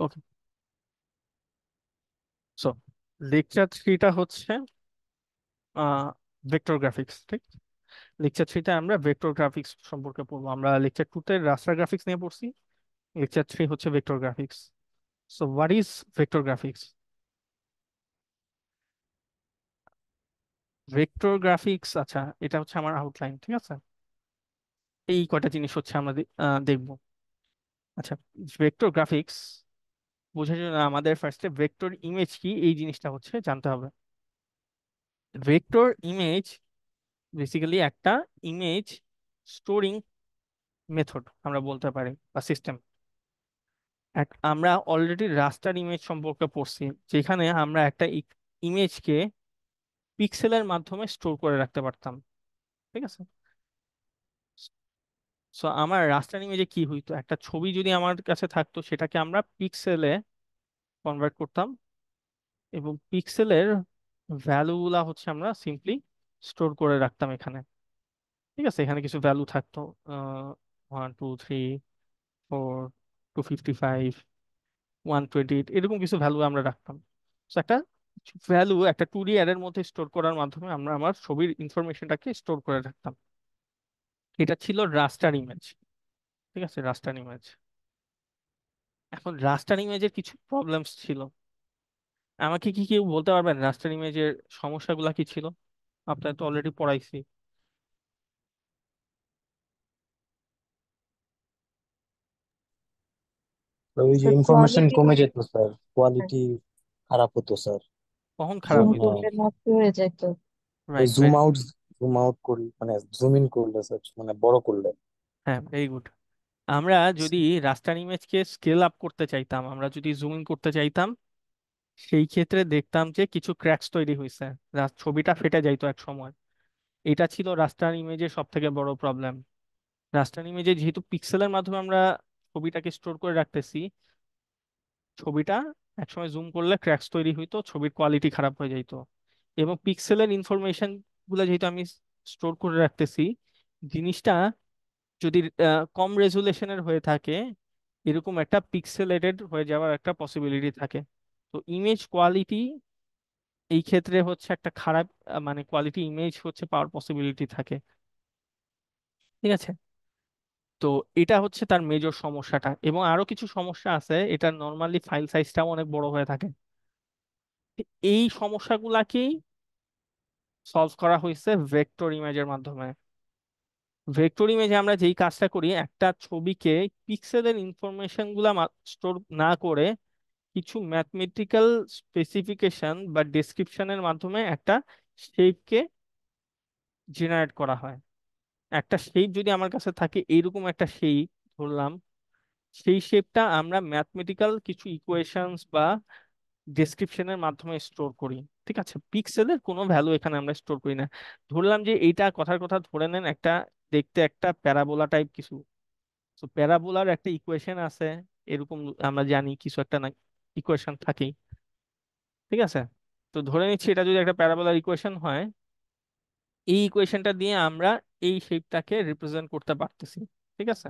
ওকে, so lecture 3টা হচ্ছে vector graphics, ঠিক? লেকচার 3তে আমরা ভেক্টর গ্রাফিক্স সম্পর্কে পড়বো। আমরা লেকচার 2তে রাস্টার গ্রাফিক্স নিয়ে পড়ছি, লেকচার 3 হচ্ছে vector graphics. So what is vector graphics? Vector graphics, আচ্ছা, এটা হচ্ছে আমার আউটলাইন, ঠিক আছে? এই কয়টা জিনিস হচ্ছে আমরা দেখবো। আচ্ছা, ভেক্টর গ্রাফিক্স বোঝার জন্য আমাদের ফার্স্টে ভেক্টর ইমেজ কি এই জিনিসটা হচ্ছে জানতে হবে। ভেক্টর ইমেজ বেসিক্যালি একটা ইমেজ স্টোরিং মেথড আমরা বলতে পারি, বা সিস্টেম। আমরা অলরেডি রাস্টার ইমেজ সম্পর্কে পড়ছি, যেখানে আমরা একটা ইমেজকে পিক্সেলের মাধ্যমে স্টোর করে রাখতে পারতাম, ঠিক আছে? সো আমার রাস্টার ইমেজে কি হইতো, একটা ছবি যদি আমার কাছে থাকতো সেটাকে আমরা পিক্সেলে কনভার্ট করতাম, এবং পিক্সেলের ভ্যালুগুলা হচ্ছে আমরা সিম্পলি স্টোর করে রাখতাম এখানে, ঠিক আছে? এখানে কিছু ভ্যালু থাকতো, 1 2 3 4 255 128, এরকম কিছু ভ্যালু আমরা রাখতাম। তো একটা ভ্যালু একটা 2D অ্যারের মধ্যে স্টোর করার মাধ্যমে আমরা আমার ছবির ইনফরমেশনটাকে স্টোর করে রাখতাম। এটা ছিল রাস্টার ইমেজ, ঠিক আছে? রাস্টার ইমেজ। এখন রাস্টার ইমেজের কিছু প্রবলেমস ছিল। আমাকে কি কেউ বলতে পারবেন রাস্টার ইমেজের সমস্যাগুলো কি ছিল? আপনার তো অলরেডি পড়াইছি। তো ওই যে স্যার ইনফরমেশন কোয়ালিটি কমে যেত স্যার, কোয়ালিটি খারাপ হতো স্যার। কখন খারাপ জুম মানে হইতো? করলে নষ্ট হয়ে যেত। ওই right, very good. Zoom out করি, মানে জুম ইন করলে স্যার, মানে বড় করলে। হ্যাঁ, ভেরি গুড। আমরা যদি রাস্টার ইমেজকে স্কেল আপ করতে চাইতাম, আমরা যদি জুম ইন করতে চাইতাম, সেই ক্ষেত্রে দেখতাম যে কিছু ক্র্যাকস তৈরি হয়েছে, ছবিটা ফেটে যাইতো এক সময়। এটা ছিল রাস্টার ইমেজের সব থেকে বড় প্রবলেম। রাস্টার ইমেজে যেহেতু পিক্সেলের মাধ্যমে আমরা ছবিটাকে স্টোর করে রাখতেছি, ছবিটা একসময় জুম করলে ক্র্যাকস তৈরি হইতো, ছবির কোয়ালিটি খারাপ হয়ে যাইতো। এবং পিক্সেলের ইনফরমেশন গুলো যেহেতু আমি স্টোর করে রাখতেছি, জিনিসটা যদি কম রেজুলেশনের হয়ে থাকে, এরকম একটা পিক্সেলেটেড হয়ে যাওয়ার একটা পসিবিলিটি থাকে। তো ইমেজ কোয়ালিটি এই ক্ষেত্রে হচ্ছে একটা খারাপ, মানে কোয়ালিটি ইমেজ হচ্ছে পাওয়ার পসিবিলিটি থাকে, ঠিক আছে? তো এটা হচ্ছে তার মেজর সমস্যাটা, এবং আরো কিছু সমস্যা আছে। এটা নর্মালি ফাইল সাইজটাও অনেক বড় হয়ে থাকে। এই সমস্যাগুলাকেই সলভ করা হয়েছে ভেক্টর ইমেজের মাধ্যমে। ভেক্টর ইমেজে আমরা যেই কাজটা করি, একটা ছবিকে পিক্সেলের ইনফরমেশন গুলা স্টোর না করে কিছু ম্যাথমেটিক্যাল স্পেসিফিকেশন বা ডেসক্রিপশনের মাধ্যমে একটা শেপকে জেনারেট করা হয়। একটা শেপ যদি আমার কাছে থাকে, এইরকম একটা শেপ ধরলাম, সেই শেপটা আমরা ম্যাথমেটিক্যাল কিছু ইকুয়েশনস বা ডেসক্রিপশনের মাধ্যমে স্টোর করি, ঠিক আছে? পিক্সেলের কোনো ভ্যালু এখানে আমরা স্টোর করি না। ধরলাম যে এইটা, কথার কথা ধরে নেন একটা, দেখতে একটা প্যারাবোলা টাইপ কিছু। তো প্যারাবোলার একটা ইকুয়েশন আছে, এরকম আমরা জানি কিছু একটা না ইকুয়েশন থাকেই, ঠিক আছে? তো ধরে নিচ্ছি এটা যদি একটা প্যারাবোলার ইকুয়েশন হয়, এই ইকুয়েশনটা দিয়ে আমরা এই শেপটাকে রিপ্রেজেন্ট করতে পারতেছি, ঠিক আছে?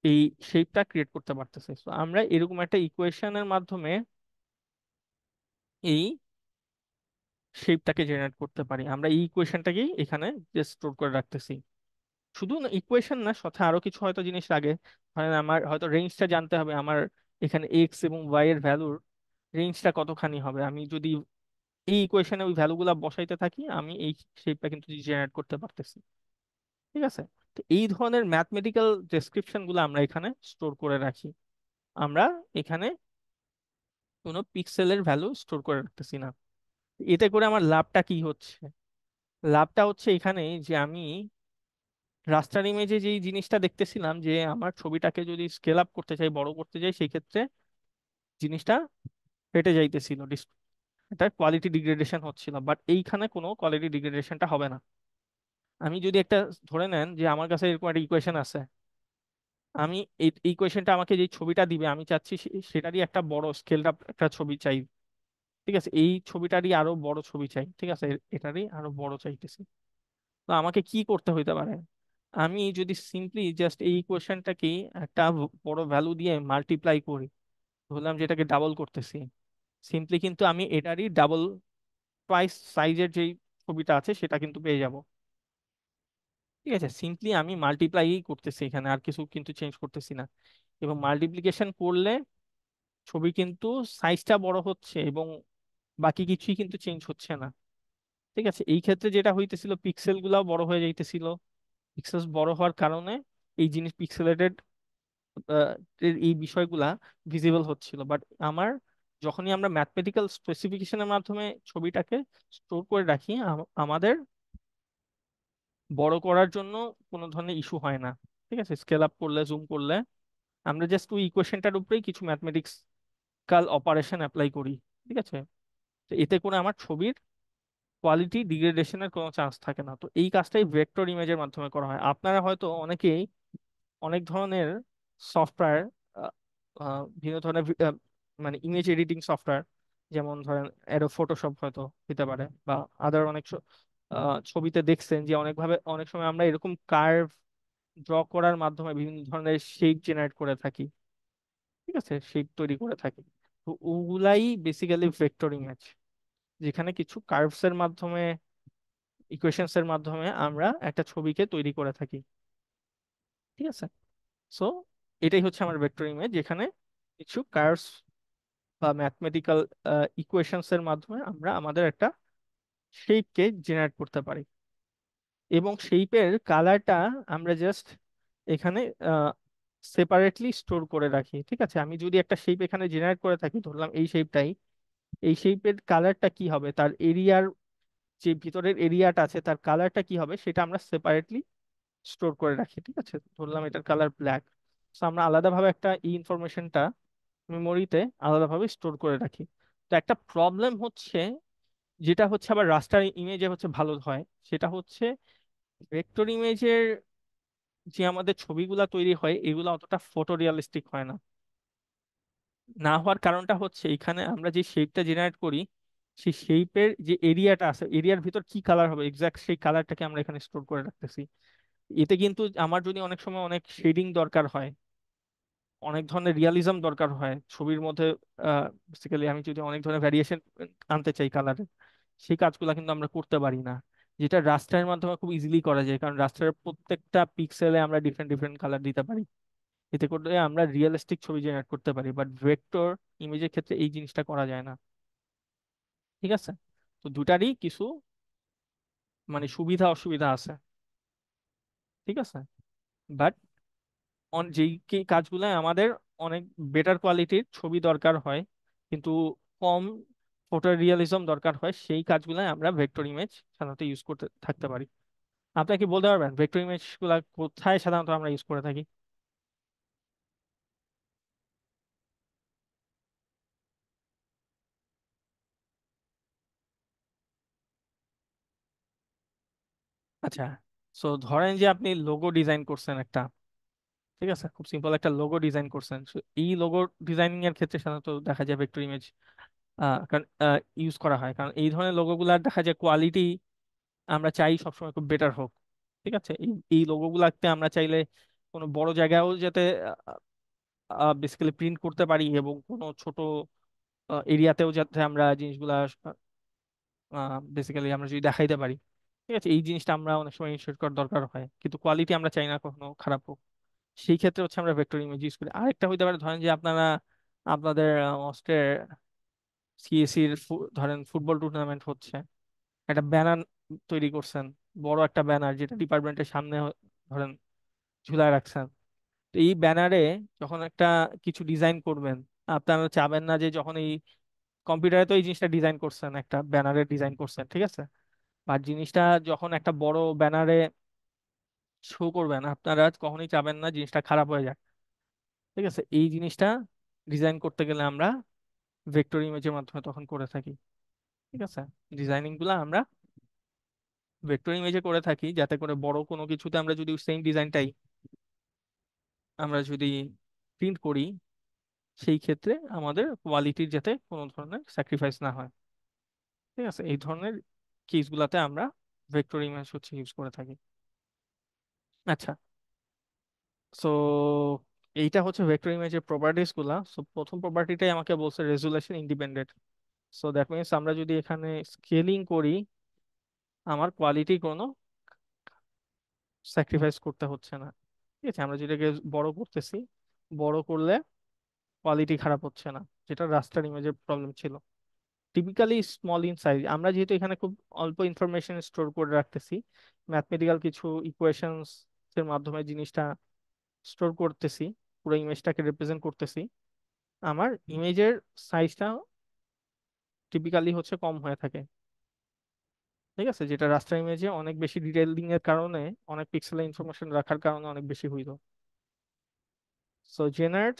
এই শেপটা ক্রিয়েট করতে পারতেছি। তো আমরা এরকম একটা ইকুয়েশনের মাধ্যমে এই শেপটাকে জেনারেট করতে পারি। আমরা এই ইকুয়েশনটাকেই এখানে যে স্টোর করে রাখতেছি। শুধু ইকুয়েশন না, সাথে আরো কিছু হয়তো জিনিস লাগে। ধরেন আমার হয়তো রেঞ্জটা জানতে হবে, আমার এখানে এক্স এবং ওয়াই এর ভ্যালুর রেঞ্জটা কতখানি হবে। আমি যদি এই ইকুয়েশনে ওই ভ্যালুগুলা বসাইতে থাকি, আমি এই শেপটা কিন্তু জেনারেট করতে পারতেছি, ঠিক আছে? তো এই ধরনের ম্যাথমেটিক্যাল ডেসক্রিপশন গুলো আমরা এখানে স্টোর করে রাখি। আমরা এখানে কোনো পিক্সেলের ভ্যালু স্টোর করে রাখতেছি না। এতে করে আমার লাভটা কি হচ্ছে? লাভটা হচ্ছে এখানে যে আমি রাস্টার ইমেজে যেই জিনিসটা দেখতেছিলাম, যে আমার ছবিটাকে যদি স্কেল আপ করতে চাই, বড় করতে চাই, সেই ক্ষেত্রে জিনিসটা ফেটে যাইতেছিল, এটা কোয়ালিটি ডিগ্রেডেশন হচ্ছিল। বাট এইখানে কোনো কোয়ালিটি ডিগ্রেডেশনটা হবে না। আমি যদি একটা, ধরে নেন যে আমার কাছে এরকম একটা ইকুয়েশন আছে, আমি এই ইকুয়েশনটা আমাকে যে ছবিটা দিবে, আমি চাচ্ছি সেটারই একটা বড় স্কেলড আপ একটা ছবি চাই, ঠিক আছে? এই ছবিটারই আরো বড় ছবি চাই, ঠিক আছে? এটারই আরো বড় চাইতেছি। তো আমাকে কি করতে হইতে পারে? আমি যদি সিম্পলি জাস্ট এই ইকুয়েশনটাকে একটা বড় ভ্যালু দিয়ে মাল্টিপ্লাই করি, ধরলাম যে এটাকে ডাবল করতেছি, সিম্পলি কিন্তু আমি এটারই ডাবল টুয়াইস সাইজের যেই ছবিটা আছে সেটা কিন্তু পেয়ে যাব। ঠিক আছে, সিম্পলি আমি মাল্টিপ্লাই করতেছি এখানে, আর কিছু কিন্তু চেঞ্জ করতেছি না। এবং মাল্টিপ্লিকেশন করলে ছবি কিন্তু সাইজটা বড় হচ্ছে এবং বাকি কিছুই কিন্তু চেঞ্জ হচ্ছে না। ঠিক আছে, এই ক্ষেত্রে যেটা হইতেছিল পিক্সেল গুলাও বড় হয়ে যাইতেছিল। পিক্সেলস বড় হওয়ার কারণে এই জিনিস পিক্সেলেটেড এই বিষয়গুলা ভিজিবল হচ্ছিল। বাট আমার যখনই আমরা ম্যাথমেটিক্যাল স্পেসিফিকেশনের মাধ্যমে ছবিটাকে স্টোর করে রাখি, আমাদের বড় করার জন্য কোনো ধরনের ইস্যু হয় না। ঠিক আছে, স্কেল আপ করলে জুম করলে আমরা জাস্ট ওই ইকুয়েশনটার উপরেই কিছু ম্যাথমেটিক্যাল অপারেশন অ্যাপ্লাই করি। ঠিক আছে, তো এতে করে আমার ছবির কোয়ালিটি ডিগ্রেডেশনের কোনো চান্স থাকে না। তো এই কাজটাই ভেক্টর ইমেজের মাধ্যমে করা হয়। আপনারা হয়তো অনেকেই অনেক ধরনের সফটওয়্যার, বিভিন্ন ধরনের মানে ইমেজ এডিটিং সফটওয়্যার, যেমন ধরেন অ্যাডোব ফটোশপ হয়তো হতে পারে, বা আদার অনেক ছবিতে দেখছেন যে অনেকভাবে অনেক সময় আমরা এরকম কার্ভ ড্র করার মাধ্যমে বিভিন্ন ধরনের শেপ জেনারেট করে থাকি। ঠিক আছে, শেপ তৈরি করে থাকি। তো ওগুলাই বেসিক্যালি ভেক্টর ইমেজ, যেখানে কিছু কার্ভস এর মাধ্যমে, ইকুয়েশনস এর মাধ্যমে আমরা একটা ছবিকে তৈরি করে থাকি। ঠিক আছে, সো এটাই হচ্ছে আমার ভেক্টর ইমেজ, যেখানে কিছু কার্ভস বা ম্যাথমেটিক্যাল ইকুয়েশনস এর মাধ্যমে আমরা আমাদের একটা শেপকে জেনারেট করতে পারি। এবং শেপের কালারটা আমরা জাস্ট এখানে সেপারেটলি স্টোর করে রাখি। ঠিক আছে, আমি যদি একটা শেপ এখানে জেনারেট করে থাকি, ধরলাম এই শেপটাই, এই শেপের কালারটা কি হবে, তার এরিয়ার যে ভিতরের এরিয়াটা আছে তার কালারটা কি হবে, সেটা আমরা সেপারেটলি স্টোর করে রাখি। ঠিক আছে, ধরলাম এটার কালার ব্ল্যাক, তো আমরা আলাদাভাবে একটা এই ইনফরমেশনটা মেমোরিতে আলাদাভাবে স্টোর করে রাখি। তো একটা প্রবলেম হচ্ছে, যেটা হচ্ছে আবার রাস্টার ইমেজে হচ্ছে ভালো হয়, সেটা হচ্ছে ভেক্টর ইমেজের যে আমাদের ছবিগুলা তৈরি হয় এগুলো অতটা ফটো রিয়ালিস্টিক হয় না। না হওয়ার কারণটা হচ্ছে এখানে আমরা যে শেপটা জেনারেট করি, সেই শেপের যে এরিয়াটা আছে, এরিয়ার ভিতর কি কালার হবে এক্সাক্ট সেই কালারটাকে আমরা এখানে স্টোর করে রাখতেছি। এতে কিন্তু আমার যদি অনেক সময় অনেক শেডিং দরকার হয়, অনেক ধরনের রিয়ালিজম দরকার হয় ছবির মধ্যে, বেসিক্যালি আমি যদি অনেক ধরনের ভ্যারিয়েশন আনতে চাই কালারে, সেই কাজগুলো কিন্তু আমরা করতে পারি না, যেটা রাস্টারের মাধ্যমে খুব ইজিলি করা যায়। কারণ রাস্টারের প্রত্যেকটা পিক্সেলে আমরা ডিফারেন্ট ডিফারেন্ট কালার দিতে পারি, এতে করে আমরা রিয়েলিস্টিক ছবি জেনারেট করতে পারি। বাট ভেক্টর ইমেজের ক্ষেত্রে এই জিনিসটা করা যায় না। ঠিক আছে, তো দুটারই কিছু মানে সুবিধা অসুবিধা আছে। ঠিক আছে, বাট যেই কাজগুলো আমাদের অনেক বেটার কোয়ালিটির ছবি দরকার হয়, কিন্তু কম ফটো রিয়ালিজম দরকার হয়, সেই কাজগুলো আমরা ভেক্টর ইমেজ সাধারণত ইউজ করতে থাকতে পারি। আপনি কি বলতে পারবেন ভেক্টর ইমেজ গুলা কোথায় সাধারণত আমরা ইউজ করে থাকি? আচ্ছা, সো ধরেন যে আপনি লোগো ডিজাইন করছেন একটা, ঠিক আছে, খুব সিম্পল একটা লোগো ডিজাইন করছেন। So, এই লোগো ডিজাইনিং এর ক্ষেত্রে সাধারণত দেখা যায় ভেক্টর ইমেজ কারণ ইউজ করা হয়, কারণ এই ধরনের লোগোগুলার দেখা যায় কোয়ালিটি আমরা চাই সবসময় খুব বেটার হোক। ঠিক আছে, এই এই লোগোগুলাতে আমরা চাইলে কোনো বড় জায়গায়ও যাতে বেসিক্যালি প্রিন্ট করতে পারি, এবং কোনো ছোট এরিয়াতেও যাতে আমরা জিনিসগুলা বেসিক্যালি আমরা যদি দেখাইতে পারি। ঠিক আছে, এই জিনিসটা আমরা অনেক সময় ইনশিওর করার দরকার হয়, কিন্তু কোয়ালিটি আমরা চাই না কখনো খারাপ হোক। সেই ক্ষেত্রে হচ্ছে আমরা ভেক্টর ইমেজ ইউজ করি। আরেকটা হইতে পারে, ধরেন যে আপনারা আপনাদের অস্ট্রের সিএসির ধরেন ফুটবল টুর্নামেন্ট হচ্ছে, একটা ব্যানার তৈরি করছেন, বড় একটা ব্যানার যেটা ডিপার্টমেন্টের সামনে ধরেন ঝুলায় রাখছেন। তো এই ব্যানারে যখন একটা কিছু ডিজাইন করবেন, আপনারা চাবেন না যে যখন এই কম্পিউটারে তো এই জিনিসটা ডিজাইন করছেন, একটা ব্যানারের ডিজাইন করছেন, ঠিক আছে, আর জিনিসটা যখন একটা বড় ব্যানারে শো করবেন, আপনারা কখনোই চাবেন না জিনিসটা খারাপ হয়ে যায়। ঠিক আছে, এই জিনিসটা ডিজাইন করতে গেলে আমরা ভেক্টর ইমেজের মাধ্যমে তখন করে থাকি। ঠিক আছে, ডিজাইনিং গুলা আমরা ভেক্টর ইমেজে করে থাকি, যাতে করে বড় কোনো কিছুতে আমরা যদি সেম ডিজাইনটাই আমরা যদি প্রিন্ট করি, সেই ক্ষেত্রে আমাদের কোয়ালিটির যাতে কোনো ধরনের স্যাক্রিফাইস না হয়। ঠিক আছে, এই ধরনের কেসগুলাতে আমরা ভেক্টর ইমেজ হচ্ছে ইউজ করে থাকি। আচ্ছা, সো এইটা হচ্ছে ভেক্টর ইমেজের প্রপার্টিস গুলা। সো প্রথম প্রপার্টিটাই আমাকে বলছে resolution independent. So that means আমরা যদি এখানে স্কেলিং করি, আমার কোয়ালিটি কোনো স্যাক্রিফাইস করতে হচ্ছে না। ঠিক আছে, আমরা যেটাকে বড় করতেছি, বড় করলে কোয়ালিটি খারাপ হচ্ছে না, যেটা রাস্টার ইমেজের প্রবলেম ছিল। টিপিক্যালি স্মল ইন সাইজ, আমরা যেহেতু এখানে খুব অল্প ইনফরমেশন স্টোর করে রাখতেছি, ম্যাথমেটিক্যাল কিছু ইকুয়েশনস এর মাধ্যমে জিনিসটা স্টোর করতেছি, পুরো ইমেজটাকে রিপ্রেজেন্ট করতেছি, আমার ইমেজের সাইজটা টিপিক্যালি হচ্ছে কম হয়ে থাকে। ঠিক আছে, যেটা রাস্টার ইমেজে অনেক বেশি ডিটেইলিং এর কারণে, অনেক পিক্সেলের ইনফরমেশন রাখার কারণে অনেক বেশি হইতো। So generate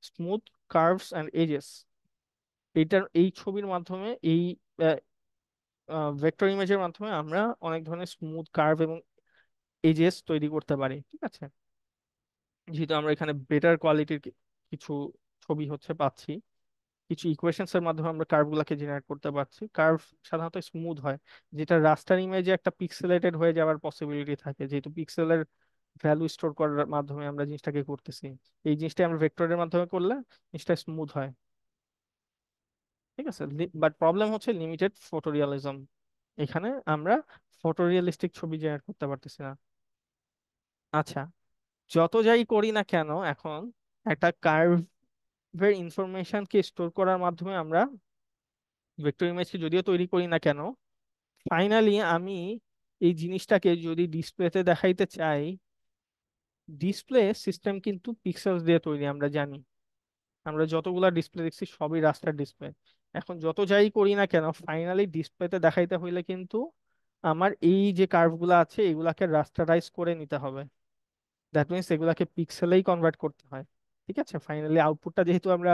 smooth curves and edges, এই ছবির মাধ্যমে, এই ভেক্টর ইমেজের মাধ্যমে আমরা অনেক ধরনের স্মুথ কার্ভ এবং এজেস তৈরি করতে পারি। ঠিক আছে, যেহেতু আমরা এখানে বেটার কোয়ালিটির কিছু ছবি হচ্ছে পাচ্ছি, কিছু ইকুয়েশনস এর মাধ্যমে আমরা কার্ভ গুলাকে জেনারেট করতে পারছি। কার্ভ সাধারণত স্মুথ হয়, যেটা রাস্টার ইমেজে একটা পিক্সেলেটেড হয়ে যাওয়ার পসিবিলিটি থাকে, যেহেতু পিক্সেলের ভ্যালু স্টোর করার মাধ্যমে আমরা জিনিসটাকে করতেছি। এই জিনিসটা আমরা ভেক্টরের মাধ্যমে করলে জিনিসটা স্মুথ হয়। ঠিক আছে, বাট প্রবলেম হচ্ছে লিমিটেড ফটোরিয়ালিজম। এখানে আমরা ফটোরিয়ালিস্টিক ছবি জেনারেট করতে পারতেছি না। আচ্ছা, যত যাই করি না কেন, এখন একটা কার্ভের ইনফরমেশনকে স্টোর করার মাধ্যমে আমরা ভেক্টর ইমেজকে যদিও তৈরি করি না কেন, ফাইনালি আমি এই জিনিসটাকে যদি ডিসপ্লেতে দেখাইতে চাই, ডিসপ্লে সিস্টেম কিন্তু পিক্সেলস দিয়ে তৈরি, আমরা জানি। আমরা যতগুলা ডিসপ্লে দেখছি সবই রাস্টার ডিসপ্লে। এখন যত যাই করি না কেন, ফাইনালি ডিসপ্লেতে দেখাইতে হইলে কিন্তু আমার এই যে কার্ভ গুলা আছে এগুলাকে রাস্টারাইজ করে নিতে হবে। দ্যাট মিনস এগুলাকে পিক্সেলেই কনভার্ট করতে হয়। ঠিক আছে, ফাইনালি আউটপুটটা যেহেতু আমরা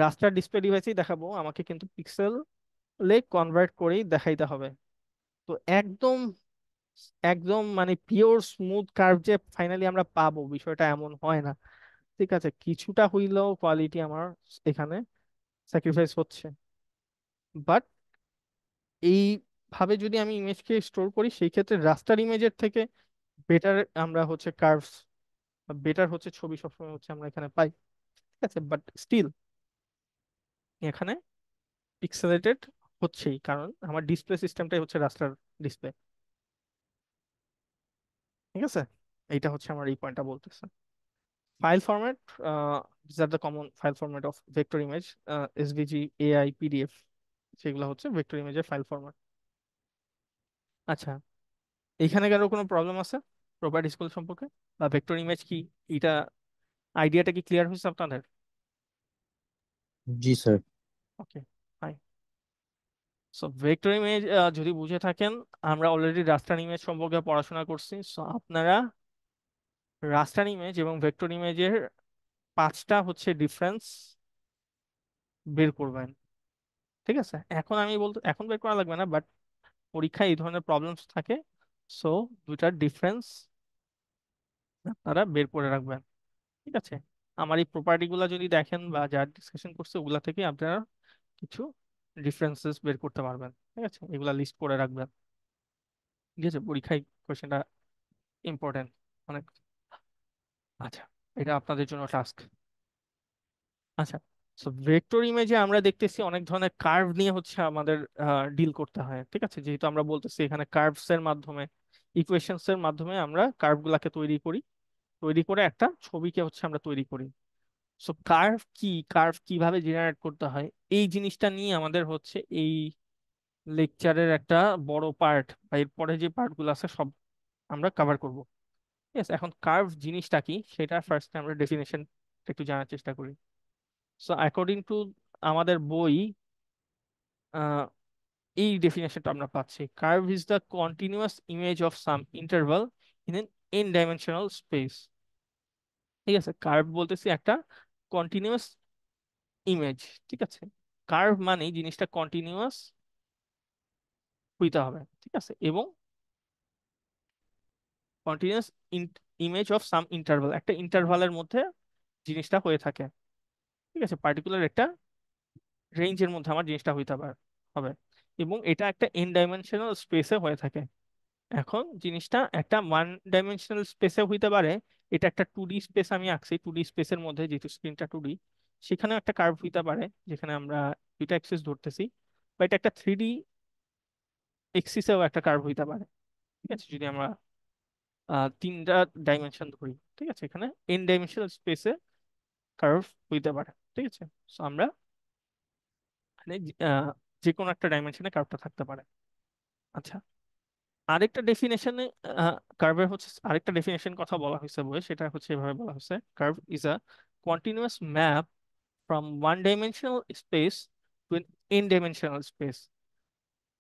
রাস্টার ডিসপ্লে ডিভাইসেই দেখাবো, আমাকে কিন্তু পিক্সেলে কনভার্ট করেই দেখাইতে হবে। তো একদম একদম মানে পিওর স্মুথ কার্ভ যে ফাইনালি আমরা পাবো, বিষয়টা এমন হয় না। ঠিক আছে, কিছুটা হইলেও কোয়ালিটি আমার এখানে স্যাক্রিফাইস হচ্ছে। বাট এইভাবে যদি আমি ইমেজকে স্টোর করি, সেই ক্ষেত্রে রাস্টার ইমেজের থেকে বেটার আমরা হচ্ছে কার্ভস, বেটার হচ্ছে ছবি সবসময় হচ্ছে আমরা এখানে পাই। ঠিক আছে, বাট স্টিল এখানে পিক্সেলেটেড হচ্ছেই, কারণ আমার ডিসপ্লে সিস্টেমটাই হচ্ছে রাস্টার ডিসপ্লে। ঠিক আছে, এইটা হচ্ছে আমার এই পয়েন্টটা বলতেছে। File format, these are the common file format of vector image, SVG, AI, PDF, সেগুলো হচ্ছে ভেক্টর ইমেজের ফাইল ফরম্যাট। আচ্ছা, এইখানে কারো কোনো প্রবলেম আছে প্রপার্টিস গুলো সম্পর্কে, বা ভেক্টর ইমেজ কি, এটা আইডিয়াটা কি ক্লিয়ার হয়েছে আপনাদের? জি স্যার। ওকে, ফাইন। সো ভেক্টর ইমেজ যদি বুঝে থাকেন, আমরা অলরেডি রাস্টার ইমেজ সম্পর্কে পড়াশোনা করছি। সো আপনারা রাস্টার ইমেজ এবং ভেক্টর ইমেজের পাঁচটা হচ্ছে ডিফারেন্স বের করবেন। ঠিক আছে, এখন আমি বলতে, এখন বের করা লাগবে না, বাট পরীক্ষায় এই ধরনের প্রবলেমস থাকে। সো দুইটার ডিফারেন্স আপনারা বের করে রাখবেন। ঠিক আছে, আমার এই প্রপার্টি গুলা যদি দেখেন বা যা ডিসকাশন করছে ওগুলা থেকে আপনারা কিছু ডিফারেন্সেস বের করতে পারবেন। ঠিক আছে, এগুলা লিস্ট করে রাখবেন। ঠিক আছে, পরীক্ষায় কোয়েশ্চেনটা ইম্পর্টেন্ট অনেক। আচ্ছা, এটা আপনাদের জন্য টাস্ক। আচ্ছা, সো ভেক্টর ইমেজে আমরা দেখতেছি অনেক ধরনের কার্ভ নিয়ে হচ্ছে আমাদের ডিল করতে হয়। ঠিক আছে, যেহেতু আমরা বলতেছি এখানে কার্ভস এর মাধ্যমে, ইকুয়েশনস এর মাধ্যমে আমরা কার্ভ গুলাকে তৈরি করি, তৈরি করে একটা ছবিকে হচ্ছে আমরা তৈরি করি। সো কার্ভ কি, কার্ভ কিভাবে জেনারেট করতে হয়, এই জিনিসটা নিয়ে আমাদের হচ্ছে এই লেকচারের একটা বড় পার্ট, বা এরপরে যে পার্ট গুলো আছে সব আমরা কভার করব। ঠিক আছে, এখন কার্ভ জিনিসটা কি সেটা ফার্স্ট আমরা ডেফিনেশন একটু জানার চেষ্টা করি। সো অ্যাকর্ডিং টু আমাদের বই, আহ, এই ডেফিনেশনটা আমরা পাচ্ছি, curve is the continuous image of some interval in an N dimensional space. ঠিক আছে, কার্ভ বলতেছি একটা কন্টিনিউয়াস ইমেজ। ঠিক আছে, কার্ভ মানে জিনিসটা কন্টিনিউয়াস হইতে হবে। ঠিক আছে, এবং continuous image of some interval, একটা ইন্টারভালের মধ্যে জিনিসটা হয়ে থাকে। ঠিক আছে, পার্টিকুলার একটা রেঞ্জের মধ্যে আমার জিনিসটা হইতে হবে, এবং এটা একটা এন ডাইমেনশনাল স্পেসে হয়ে থাকে। এখন জিনিসটা একটা ওয়ান ডাইমেনশনাল স্পেসে হইতে পারে, এটা একটা 2D স্পেস আমি আঁকছি, 2D স্পেসের মধ্যে যেহেতু স্ক্রিনটা 2D, সেখানেও একটা কার্ভ হইতে পারে যেখানে আমরা দুইটা অ্যাক্সিস ধরতেছি, বা এটা একটা 3D এক্সিসেও একটা কার্ভ হইতে পারে। ঠিক আছে, যদি আমরা তিনটা ডাইমেনশন ধরি, ঠিক আছে, এখানে এন ডাইমেনশনাল স্পেসে কার্ভ হইতে পারে। ঠিক আছে, সো আমরা এখানে যে কোনো একটা ডাইমেনশনে কার্ভটা থাকতে পারে। আচ্ছা, আরেকটা ডেফিনেশনে কার্ভের হচ্ছে আরেকটা ডেফিনেশন কথা বলা হয়েছে বই, সেটা হচ্ছে এভাবে বলা হয়েছে: curve is a continuous map from one dimensional space to N N dimensional space.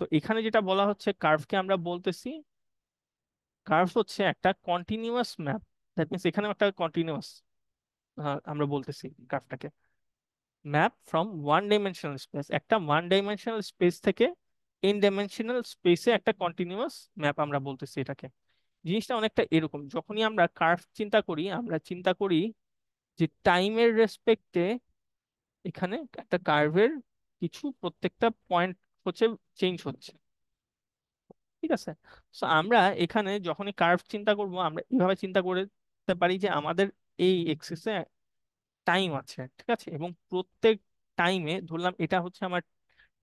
তো এখানে যেটা বলা হচ্ছে, কার্ভকে আমরা বলতেছি, কার্ভ হচ্ছে একটা কন্টিনিউয়াস ম্যাপ। দ্যাট মিনস এখানেও একটা কন্টিনিউয়াস আমরা বলতেছি কার্ভটাকে, map from one dimensional space, একটা ওয়ান ডাইমেনশনাল স্পেস থেকে এন ডাইমেনশনাল স্পেসে একটা কন্টিনিউয়াস ম্যাপ আমরা বলতেছি এটাকে। জিনিসটা অনেকটা এরকম, যখনই আমরা কার্ভ চিন্তা করি, আমরা চিন্তা করি যে টাইমের রেসপেক্টে এখানে একটা কার্ভের কিছু প্রত্যেকটা পয়েন্ট হচ্ছে চেঞ্জ হচ্ছে। ঠিক আছে, সো আমরা এখানে যখনই কার্ভ চিন্তা করব, আমরা এইভাবে চিন্তা করতে পারি যে আমাদের এই এক্সিসে টাইম আছে, ঠিক আছে, এবং প্রত্যেক টাইমে ধরলাম এটা হচ্ছে আমার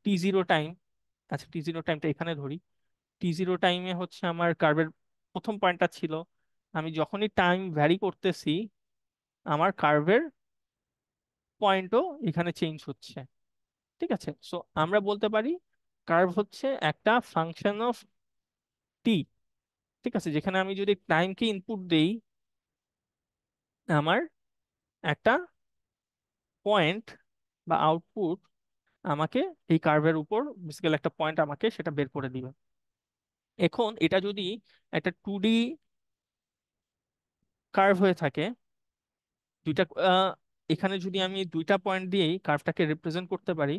T0 টাইম। আচ্ছা, T0 টাইমটা এখানে ধরি। T0 টাইমে হচ্ছে আমার কার্ভের প্রথম পয়েন্টটা ছিল, আমি যখনই টাইম ভ্যারি করতেছি আমার কার্ভের পয়েন্টও এখানে চেঞ্জ হচ্ছে। ঠিক আছে, সো আমরা বলতে পারি কার্ভ হচ্ছে একটা ফাংশন অফ টি। ঠিক আছে, যেখানে আমি যদি টাইমকে ইনপুট দেই, আমার একটা পয়েন্ট বা আউটপুট আমাকে এই কার্ভের উপর বেসিক্যালি একটা পয়েন্ট আমাকে সেটা বের করে দিবে। এখন এটা যদি একটা 2D কার্ভ হয়ে থাকে, দুইটা এখানে যদি আমি দুইটা পয়েন্ট দিয়েই কার্ভটাকে রিপ্রেজেন্ট করতে পারি,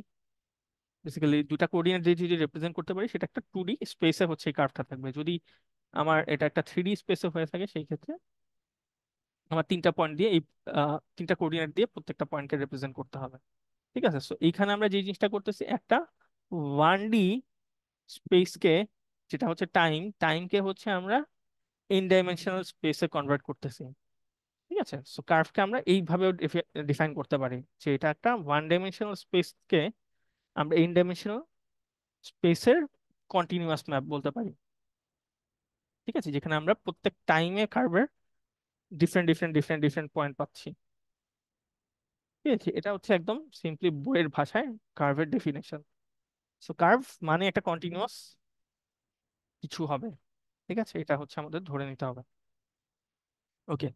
বেসিক্যালি দুইটা কোঅর্ডিনেট দিয়ে যদি রিপ্রেজেন্ট করতে পারি, সেটা একটা 2D স্পেসে হচ্ছে এই কার্ভটা থাকবে। যদি আমার এটা একটা 3D স্পেসে হয়ে থাকে, সেই ক্ষেত্রে আমার তিনটা পয়েন্ট দিয়ে এই তিনটা কোঅর্ডিনেট দিয়ে প্রত্যেকটা পয়েন্টকে রিপ্রেজেন্ট করতে হবে। ঠিক আছে, সো এইখানে আমরা যে জিনিসটা করতেছি, একটা 1D স্পেসকে, যেটা হচ্ছে টাইমকে হচ্ছে আমরা ইন ডাইমেনশনাল স্পেসে কনভার্ট করতেছি। ঠিক আছে, সো কার্ভকে আমরা এইভাবেও ডিফাইন করতে পারি যে এটা একটা ওয়ান ডাইমেনশনাল স্পেসকে আমরা ইন ডাইমেনশনাল স্পেসের কন্টিনিউয়াস ম্যাপ বলতে পারি। ঠিক আছে, যেখানে আমরা প্রত্যেক টাইমে কার্ভের different different different different point পাচ্ছি। ঠিক আছে, এটা হচ্ছে একদম সিম্পলি বইয়ের ভাষায় কার্ভের ডেফিনেশন। সো কার্ভ মানে একটা কন্টিনিউয়াস কিছু হবে। ঠিক আছে, এটা হচ্ছে আমাদের ধরে নিতে হবে। ওকে,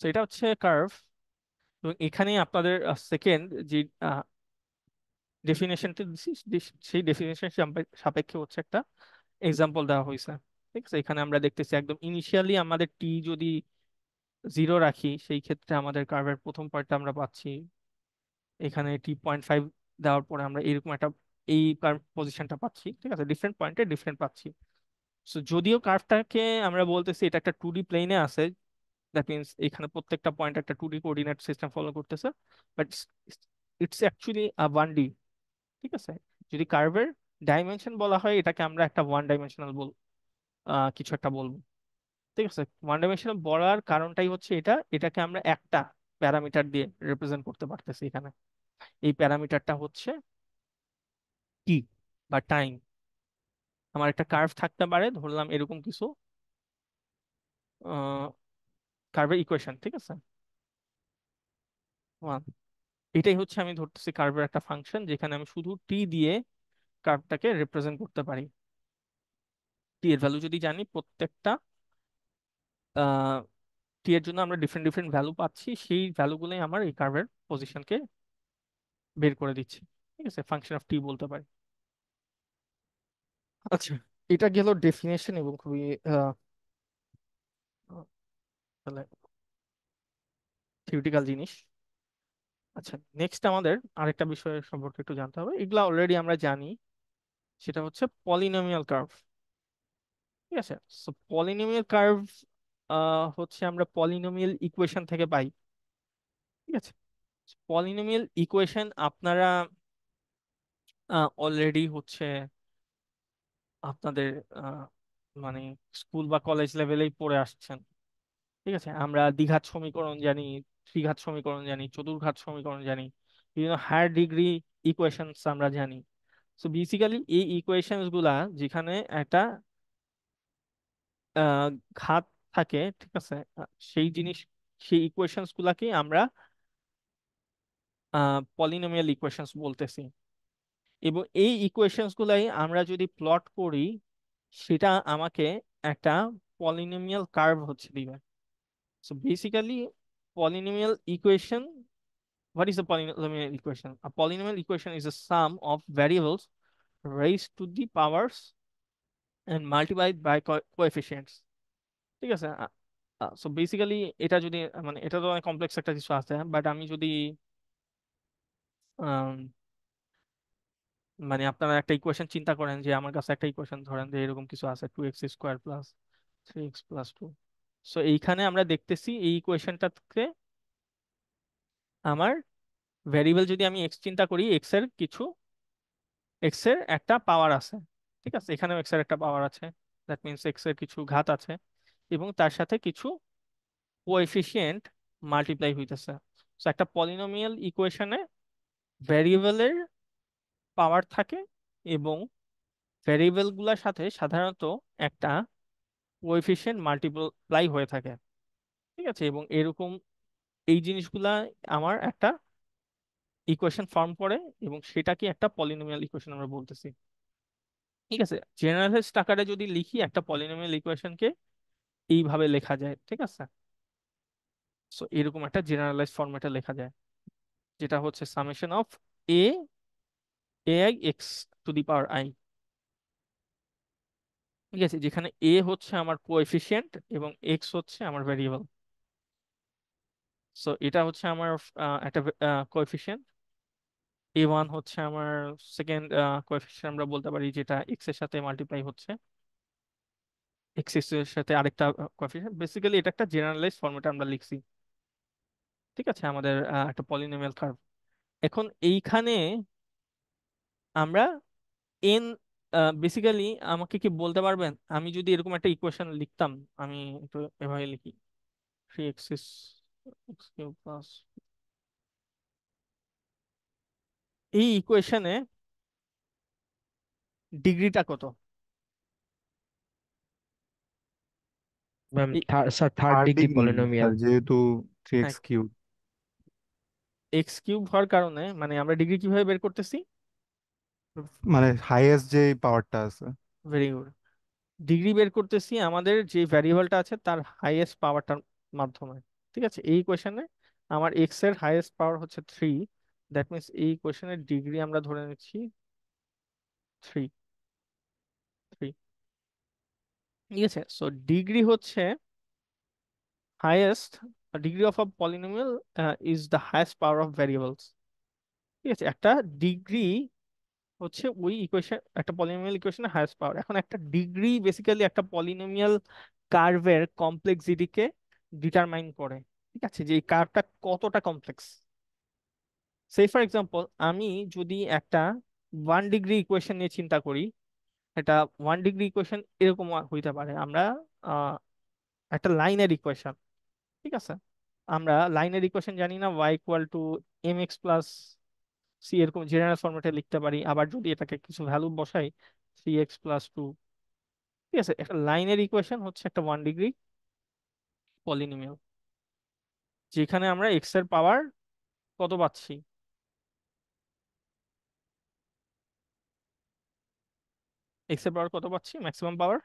তো এটা হচ্ছে কার্ভ। এবং এখানে আপনাদের সেকেন্ড যে ডেফিনেশনটা দিচ্ছি, সেই ডেফিনেশন সাপেক্ষে হচ্ছে একটা এক্সাম্পল দেওয়া হয়েছে। ঠিক আছে, এখানে আমরা দেখতেছি একদম ইনিশিয়ালি আমাদের টি যদি 0 রাখি, সেই ক্ষেত্রে আমাদের কার্ভের প্রথম পয়েন্টটা আমরা পাচ্ছি এখানে T.5 দেওয়ার পরে আমরা এরকম একটা এই কার্ভ পজিশনটা পাচ্ছি। ঠিক আছে, ডিফারেন্ট পয়েন্টে ডিফারেন্ট পাচ্ছি। সো যদিও কার্ভটাকে আমরা বলতেছি এটা একটা 2D প্লেনে আছে, দ্যাট মিনস এখানে প্রত্যেকটা পয়েন্ট একটা 2D কোঅর্ডিনেট সিস্টেম ফলো করতেছে, বাট ইটস অ্যাকচুয়ালি 1D। ঠিক আছে, যদি কার্ভের ডাইমেনশন বলা হয়, এটাকে আমরা একটা ওয়ান ডাইমেনশনাল কিছু একটা বলবো। ঠিক আছে, ওয়ান ডাইমেনশনাল বলার কারণটাই হচ্ছে এটাকে আমরা একটা প্যারামিটার দিয়ে রিপ্রেজেন্ট করতে পারতেছি এখানে। এই প্যারামিটারটা হচ্ছে টি বা টাইম। আমার একটা কার্ভ থাকতে পারে, ধরলাম এরকম কিছু কার্ভের ইকুয়েশন। ঠিক আছে, ওয়ান, এটাই হচ্ছে আমি ধরতেছি কার্ভের একটা ফাংশন, যেখানে আমি শুধু টি দিয়ে কার্ভটাকে রিপ্রেজেন্ট করতে পারি। টি এর ভ্যালু যদি জানি, প্রত্যেকটা টি এর জন্য আমরা ডিফারেন্ট ডিফারেন্ট ভ্যালু পাচ্ছি, সেই ভ্যালুগুলোই আমার এই কার্ভের পজিশনকে বের করে দিচ্ছে। ঠিক আছে, ফাংশন অফ টি বলতে পারি। আচ্ছা, এটা গেল ডেফিনেশন এবং খুবই আহ, তাহলে থিওরিটিক্যাল জিনিস। আচ্ছা, নেক্সট আমাদের আরেকটা বিষয় সম্পর্কে একটু জানতে হবে, এগুলা অলরেডি আমরা জানি, সেটা হচ্ছে পলিনোমিয়াল কার্ভ। ঠিক আছে, সো পলিনোমিয়াল কার্ভ হচ্ছে আমরা পলিনোমিয়াল ইকুয়েশন থেকে পাই। ঠিক আছে, পলিনোমিয়াল ইকুয়েশন আপনারা অলরেডি হচ্ছে আপনাদের আহ, মানে স্কুল বা কলেজ লেভেলেই পড়ে আসছেন। ঠিক আছে, আমরা দ্বিঘাত সমীকরণ জানি, ত্রিঘাত সমীকরণ জানি, চতুর্ঘাত সমীকরণ জানি, বিভিন্ন হায়ার ডিগ্রি ইকুয়েশনস আমরা জানি। সো বেসিক্যালি এই ইকুয়েশনস গুলা যেখানে একটা আহ, ঘাত থাকে, ঠিক আছে, সেই জিনিস, সেই ইকুয়েশনস গুলাকে আমরা পলিনোমিয়াল ইকুয়েশনস বলতেছি। এবং এই ইকুয়েশনস গুলাই আমরা যদি প্লট করি, সেটা আমাকে একটা পলিনোমিয়াল কার্ভ হচ্ছে দিবে। So basically polynomial equation, what is a polynomial equation? A polynomial equation is a sum of variables raised to the powers and multiplied by coefficients। ঠিক আছে, সো বেসিক্যালি এটা যদি, মানে এটা তো অনেক কমপ্লেক্স একটা কিছু আছে, বাট আমি যদি আম, মানে আপনারা একটা ইকুয়েশন চিন্তা করেন, যে আমার কাছে একটা ইকুয়েশন ধরেন যে এরকম কিছু আছে, 2x² প্লাস 3x+2। সো এইখানে আমরা দেখতেছি এই ইকুয়েশনটাকে আমার ভ্যারিয়েবল, যদি আমি এক্স চিন্তা করি, এক্স এর একটা পাওয়ার আছে। ঠিক আছে, এখানেও এক্স এর একটা পাওয়ার আছে, দ্যাট মিনস এক্স এর কিছু ঘাত আছে, এবং তার সাথে কিছু কোএফিসিয়েন্ট মাল্টিপ্লাই হইতেছে। তো একটা পলিনোমিয়াল ইকুয়েশনে ভ্যারিয়েবলের পাওয়ার থাকে, এবং ভ্যারিয়েবল গুলার সাথে সাধারণত একটা কোএফিসিয়েন্ট মাল্টিপ্লাই হয়ে থাকে। ঠিক আছে, এবং এরকম এই জিনিসগুলা আমার একটা ইকুয়েশন ফর্ম করে, এবং সেটাকে একটা পলিনোমিয়াল ইকুয়েশন আমরা বলতেছি। ঠিক আছে, জেনারেলাইজড আকারে যদি লিখি, একটা পলিনোমিয়াল ইকুয়েশনকে এইভাবে লেখা যায়। ঠিক আছে, সো এরকম একটা জেনারেলাইজ ফরম্যাটে লেখা যায়, যেটা হচ্ছে summation of A I x to the power I. ঠিক আছে, যেখানে এ হচ্ছে আমার কোএফিসিয়েন্ট এবং এক্স হচ্ছে আমার ভেরিয়েবল। সো এটা হচ্ছে আমার একটা কোএফিসিয়েন্ট, A1 হচ্ছে আমার সেকেন্ড কোএফিসিয়েন্ট আমরা বলতে পারি, যেটা এক্স এর সাথে মাল্টিপ্লাই হচ্ছে, এক্স এর সাথে আরেকটা কোএফিসিয়েন্ট। বেসিক্যালি এটা একটা জেনারেলাইজ ফরম্যাটে আমরা লিখছি। ঠিক আছে, আমাদের একটা পলিনোমিয়াল কার্ভ। এখন এইখানে আমরা এন, বেসিক্যালি আমাকে কি বলতে পারবেন, আমি যদি এরকম একটা ইকুয়েশন লিখতাম, আমি একটু এভাবে লিখি, 3x এক্স কিউব প্লাস, এই ইকুয়েশনে ডিগ্রিটা কত? ম্যাম, এই sir third third degree degree, polynomial. যেহেতু থ্রি হ্যাঁ, এক্স কিউব এক্স কিউব হওয়ার কারণে মানে আমরা ডিগ্রি কিভাবে বের করতেছি? মানে হাইয়েস্ট যে পাওয়ারটা আছে। Very good. ডিগ্রি বের করতেছি আমাদের যে ভ্যারিয়েবলটা আছে তার হাইয়েস্ট পাওয়ারটার মাধ্যমে। ঠিক আছে, এই কোয়েশনে আমার এক্স এর হাইয়েস্ট পাওয়ার হচ্ছে 3, দ্যাট মিনস এই কোয়েশনের ডিগ্রি আমরা ধরে নিচ্ছি 3। 3, ঠিক আছে। সো ডিগ্রি হচ্ছে highest, degree of a polynomial is the highest power of variables. ঠিক আছে, একটা ডিগ্রি হচ্ছে ওই ইকুয়েশন, একটা পলিনোমিয়াল ইকুয়েশনের হাইয়েস্ট পাওয়ার। এখন একটা ডিগ্রি বেসিক্যালি একটা পলিনোমিয়াল কার্ভের কমপ্লেক্সিটিকে ডিটারমাইন করে। ঠিক আছে, যে এই কার্ভটা কতটা কমপ্লেক্স। সেই ফর এক্সাম্পল, আমি যদি একটা 1 ডিগ্রি ইকুয়েশন নিয়ে চিন্তা করি, এটা 1 ডিগ্রি ইকুয়েশন এরকম হইতে পারে, আমরা একটা লাইনের ইকুয়েশন। ঠিক আছে, আমরা লাইনের ইকুয়েশন জানি না, y = mx + c, এরকম জেনারেল ফরম্যাটে লিখতে পারি। আবার যদি এটাকে কিছু ভ্যালু বসাই, 3x + 2। ঠিক আছে, একটা লাইনের ইকুয়েশন হচ্ছে একটা 1 ডিগ্রি পলিনোমিয়াল, যেখানে আমরা এক্স এর পাওয়ার কত পাচ্ছি, এক্স এর পাওয়ার কত পাচ্ছি, ম্যাক্সিমাম পাওয়ার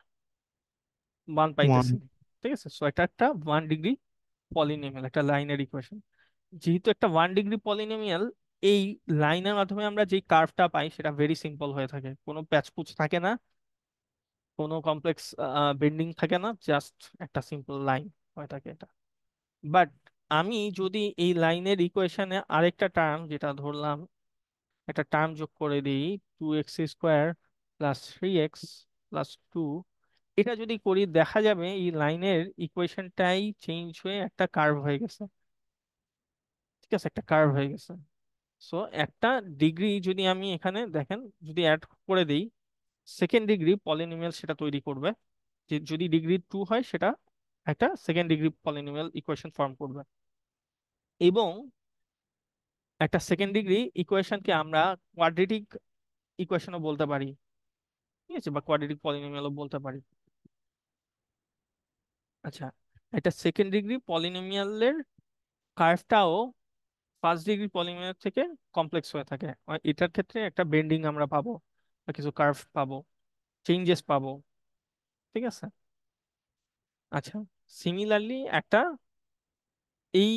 1 ওয়ান। পাইতেছি। ঠিক আছে, সো এটা একটা 1 ডিগ্রি পলিনোমিয়াল, একটা লাইনের ইকুয়েশন। যেহেতু একটা 1 ডিগ্রি পলিনোমিয়াল, এই লাইনের মাধ্যমে আমরা যে কার্ভটা পাই সেটা ভেরি সিম্পল হয়ে থাকে, কোনো প্যাচপুচ থাকে না, কোনো কমপ্লেক্স বেন্ডিং থাকে না, জাস্ট একটা সিম্পল লাইন হয়ে থাকে এটা। বাট আমি যদি এই লাইনের ইকুয়েশনে আরেকটা টার্ম, যেটা ধরলাম একটা টার্ম যোগ করে দিই, 2x² + 3x + 2, এটা যদি করি, দেখা যাবে এই লাইনের ইকুয়েশনটাই চেঞ্জ হয়ে একটা কার্ভ হয়ে গেছে। ঠিক আছে, একটা কার্ভ হয়ে গেছে। সো একটা ডিগ্রি যদি আমি এখানে দেখেন, যদি অ্যাড করে দিই, সেকেন্ড ডিগ্রি পলিনোমিয়াল সেটা তৈরি করবে। যে যদি ডিগ্রি 2 হয়, সেটা একটা second degree polynomial equation form করবে। এবং একটা সেকেন্ড ডিগ্রি ইকুয়েশনকে আমরা কোয়াড্রেটিক ইকুয়েশনও বলতে পারি, ঠিক আছে, বা কোয়াড্রেটিক পলিনোমিয়ালও বলতে পারি। আচ্ছা, একটা সেকেন্ড ডিগ্রি পলিনোমিয়ালের কার্ভটাও ফার্স্ট ডিগ্রি পলিনোমিয়াল থেকে কমপ্লেক্স হয়ে থাকে। এটার ক্ষেত্রে একটা বেন্ডিং আমরা পাবো, বা কিছু কার্ভ পাবো, চেঞ্জেস পাবো, ঠিক আছে। আচ্ছা, সিমিলারলি একটা এই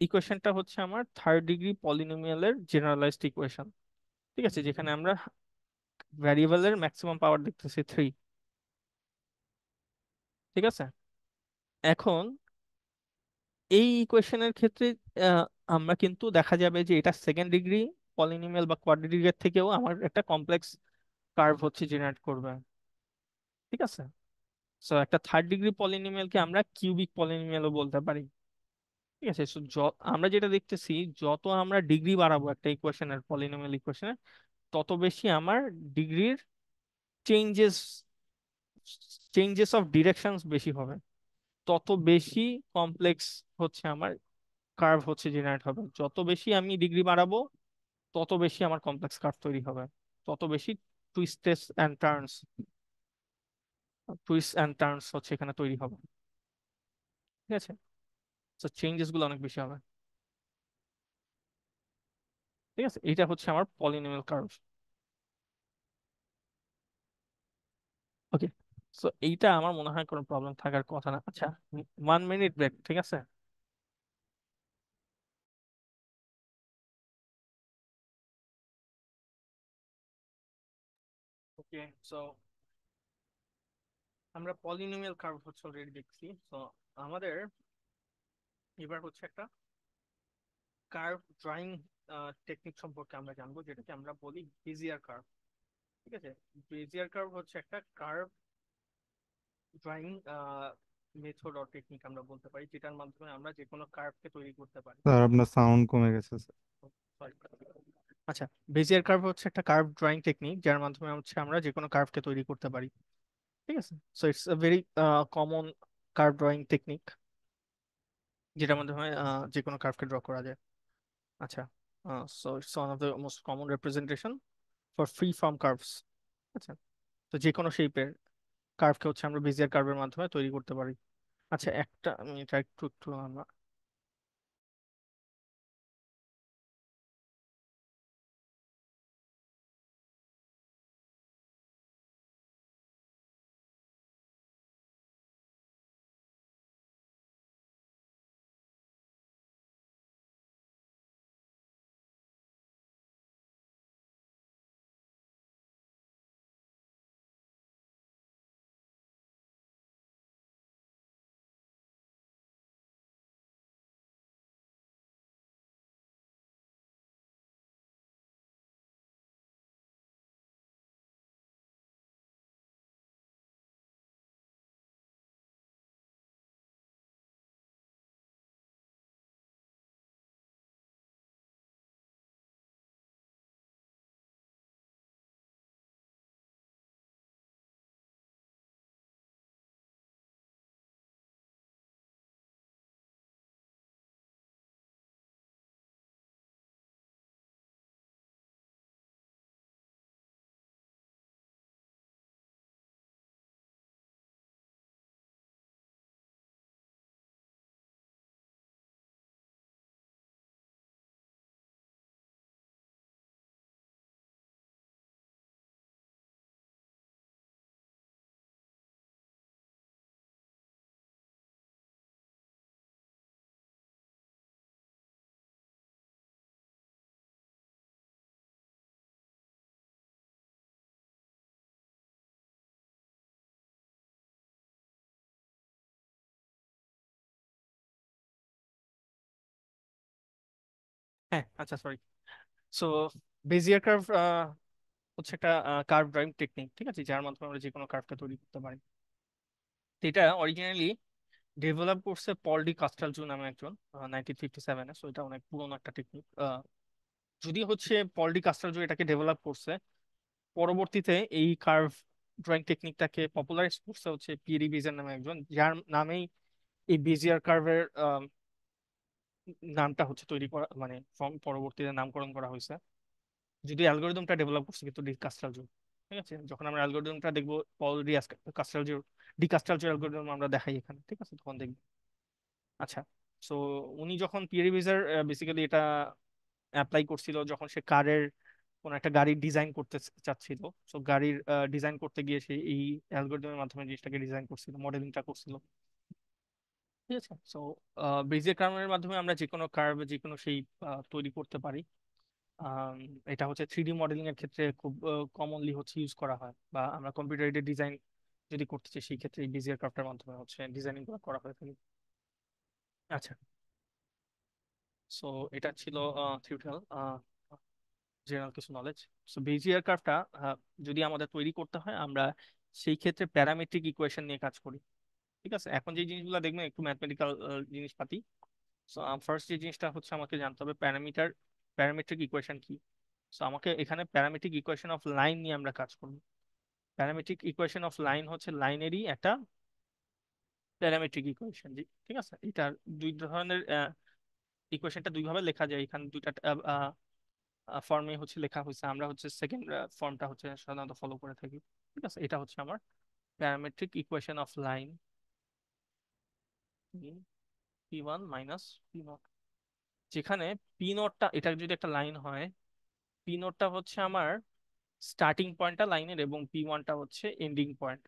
ইকুয়েশনটা হচ্ছে আমার থার্ড ডিগ্রি পলিনোমিয়ালের জেনারেলাইজড ইকুয়েশন, ঠিক আছে, যেখানে আমরা ভ্যারিয়েবলের ম্যাক্সিমাম পাওয়ার দেখতেছি 3, ঠিক আছে। এখন এই ইকুয়েশনের ক্ষেত্রে আহ, আমরা কিন্তু দেখা যাবে যে এটা সেকেন্ড ডিগ্রি পলিনোমিয়াল বা কোয়াড্রেটিকের থেকেও আমার একটা কমপ্লেক্স কার্ভ হচ্ছে জেনারেট করবে, ঠিক আছে। সো একটা থার্ড ডিগ্রি পলিনোমিয়ালকে আমরা কিউবিক পলিনোমিয়ালও বলতে পারি, ঠিক আছে। সো আমরা যেটা দেখতেছি, যত আমরা ডিগ্রি বাড়াবো একটা ইকুয়েশনের, পলিনোমিয়াল ইকুয়েশনের, তত বেশি আমার ডিগ্রির চেঞ্জেস চেঞ্জেস অফ ডিরেকশনস বেশি হবে, তত বেশি কমপ্লেক্স হচ্ছে আমার কার্ভ হচ্ছে জেনারেট হবে। যত বেশি আমি ডিগ্রি বাড়াবো, তত বেশি আমার কমপ্লেক্স কার্ভ তৈরি হবে, তত বেশি twists and turns twist and turns হচ্ছে এখানে তৈরি হবে, ঠিক আছে। তো চেঞ্জেস গুলো অনেক বেশি হবে, ঠিক আছে। এটা হচ্ছে আমার পলিনোমিয়াল কার্ভ। ওকে, সো এইটা আমার মনে হয় কোনো প্রবলেম থাকার কথা না। আচ্ছা, 1 মিনিট ব্রেক, ঠিক আছে। ওকে, সো আমরা পলিনোমিয়াল কার্ভ হচ্ছে অলরেডি দেখছি। তো আমাদের এবার হচ্ছে একটা কার্ভ ড্রয়িং টেকনিক সম্পর্কে আমরা জানবো, যেটাকে আমরা বলি বেজিয়ার কার্ভ, ঠিক আছে। বেজিয়ার কার্ভ হচ্ছে একটা curve drawing method or technique আমরা বলতে পারি, যেটার মাধ্যমে আমরা যে কোনো কার্ভকে তৈরি করতে পারি। স্যার আপনার সাউন্ড কমে গেছে স্যার। Sorry. আচ্ছা, বেজিয়ার কার্ভ হচ্ছে একটা কার্ভ ড্রয়িং টেকনিক, যার মাধ্যমে হচ্ছে আমরা যে কোনো কার্ভকে তৈরি করতে পারি, ঠিক আছে। So it's a very common curve drawing technique, যেটার মাধ্যমে যে কোনো কার্ভকে ড্র করা যায়। আচ্ছা, so it's one of the most common representation for free form curves. আচ্ছা, তো যে কোনো শেপের কার্ভকে হচ্ছে আমরা বেজিয়ার কার্ভের মাধ্যমে তৈরি করতে পারি। আচ্ছা, একটা আমি এটা একটু একটু আমরা হ্যাঁ, আচ্ছা, সরি। সো বেজিয়ার কার্ভ হচ্ছে একটা কার্ভ ড্রয়িং টেকনিক, ঠিক আছে, যার মাধ্যমে আমরা যে কোনো কার্ভকে তৈরি করতে পারি। তো এটা অরিজিনালি ডেভেলপ করছে পল ডি কাস্টালজো নামে একজন, 1957-এ। সো এটা অনেক পুরোনো একটা টেকনিক। যদি হচ্ছে পল ডি কাস্টালজো এটাকে ডেভেলপ করছে, পরবর্তীতে এই কার্ভ ড্রয়িং টেকনিকটাকে পপুলারাইজ করছে হচ্ছে পিয়েরি বিজের নামে একজন, যার নামেই এই বেজিয়ার কার্ভের নামটা হচ্ছে তৈরি করা, মানে পরবর্তীতে নামকরণ করা হয়েছে। যদি অ্যালগোরিদমটা ডেভেলপ করছে কিন্তু ডি কাস্টালজো। ঠিক আছে, যখন আমরা অ্যালগোরিদমটা দেখবো, পল ডি কাস্টালজো, ডি কাস্টালজো অ্যালগোরিদম আমরা দেখাই এখানে, ঠিক আছে, তখন দেখবো। আচ্ছা, সো উনি যখন পিয়েরি বিজার বেসিক্যালি এটা অ্যাপ্লাই করছিল যখন সে কারের কোন একটা গাড়ির ডিজাইন করতে চাচ্ছিল। সো গাড়ির ডিজাইন করতে গিয়ে সে এই অ্যালগোরিদমের মাধ্যমে জিনিসটাকে ডিজাইন করছিল, মডেলিংটা করছিল। ঠিক আছে, সো বেজিয়ার কার্ভের মাধ্যমে আমরা যে কোনো কার্ভ, যে কোনো শেপ তৈরি করতে পারি। আম, এটা হচ্ছে 3D মডেলিং এর ক্ষেত্রে খুব কমনলি হচ্ছে ইউজ করা হয়, বা আমরা কম্পিউটার এইডেড ডিজাইন যদি করতে চাই সেই ক্ষেত্রে এই বেজিয়ার কার্ভের মাধ্যমে হচ্ছে ডিজাইনিং করা হয়ে থাকে। আচ্ছা, সো এটা ছিল থিওরিটিক্যাল জেনারেল কিছু নলেজ। সো বেজিয়ার কার্ভটা যদি আমাদের তৈরি করতে হয়, আমরা সেই ক্ষেত্রে প্যারামেট্রিক ইকুয়েশন নিয়ে কাজ করি। ঠিক আছে, এখন যে জিনিসগুলো দেখবেন একটু ম্যাথমেটিক্যাল জিনিসপাতি। সো ফার্স্ট যে জিনিসটা হচ্ছে আমাকে জানতে হবে প্যারামেট্রিক ইকুয়েশন কি। সো আমাকে এখানে প্যারামেট্রিক ইকুয়েশন অফ লাইন নিয়ে আমরা কাজ করব। প্যারামেট্রিক ইকুয়েশন অফ লাইন হচ্ছে লাইনেরই একটা প্যারামেট্রিক ইকুয়েশন। জি, ঠিক আছে, এটার দুই ধরনের ইকুয়েশনটা দুই ভাবে লেখা যায়, এখানে দুইটা ফর্মে হচ্ছে লেখা হয়েছে, আমরা হচ্ছে সেকেন্ড ফর্মটা হচ্ছে সাধারণত ফলো করে থাকি। ঠিক আছে, এটা হচ্ছে আমার parametric equation of line, P one minus P not. যেখানে পি নটটা, এটা যদি একটা লাইন হয়, পি নটটা হচ্ছে আমার স্টার্টিং পয়েন্টটা লাইনের, এবং পি ওয়ানটা হচ্ছে এন্ডিং পয়েন্ট।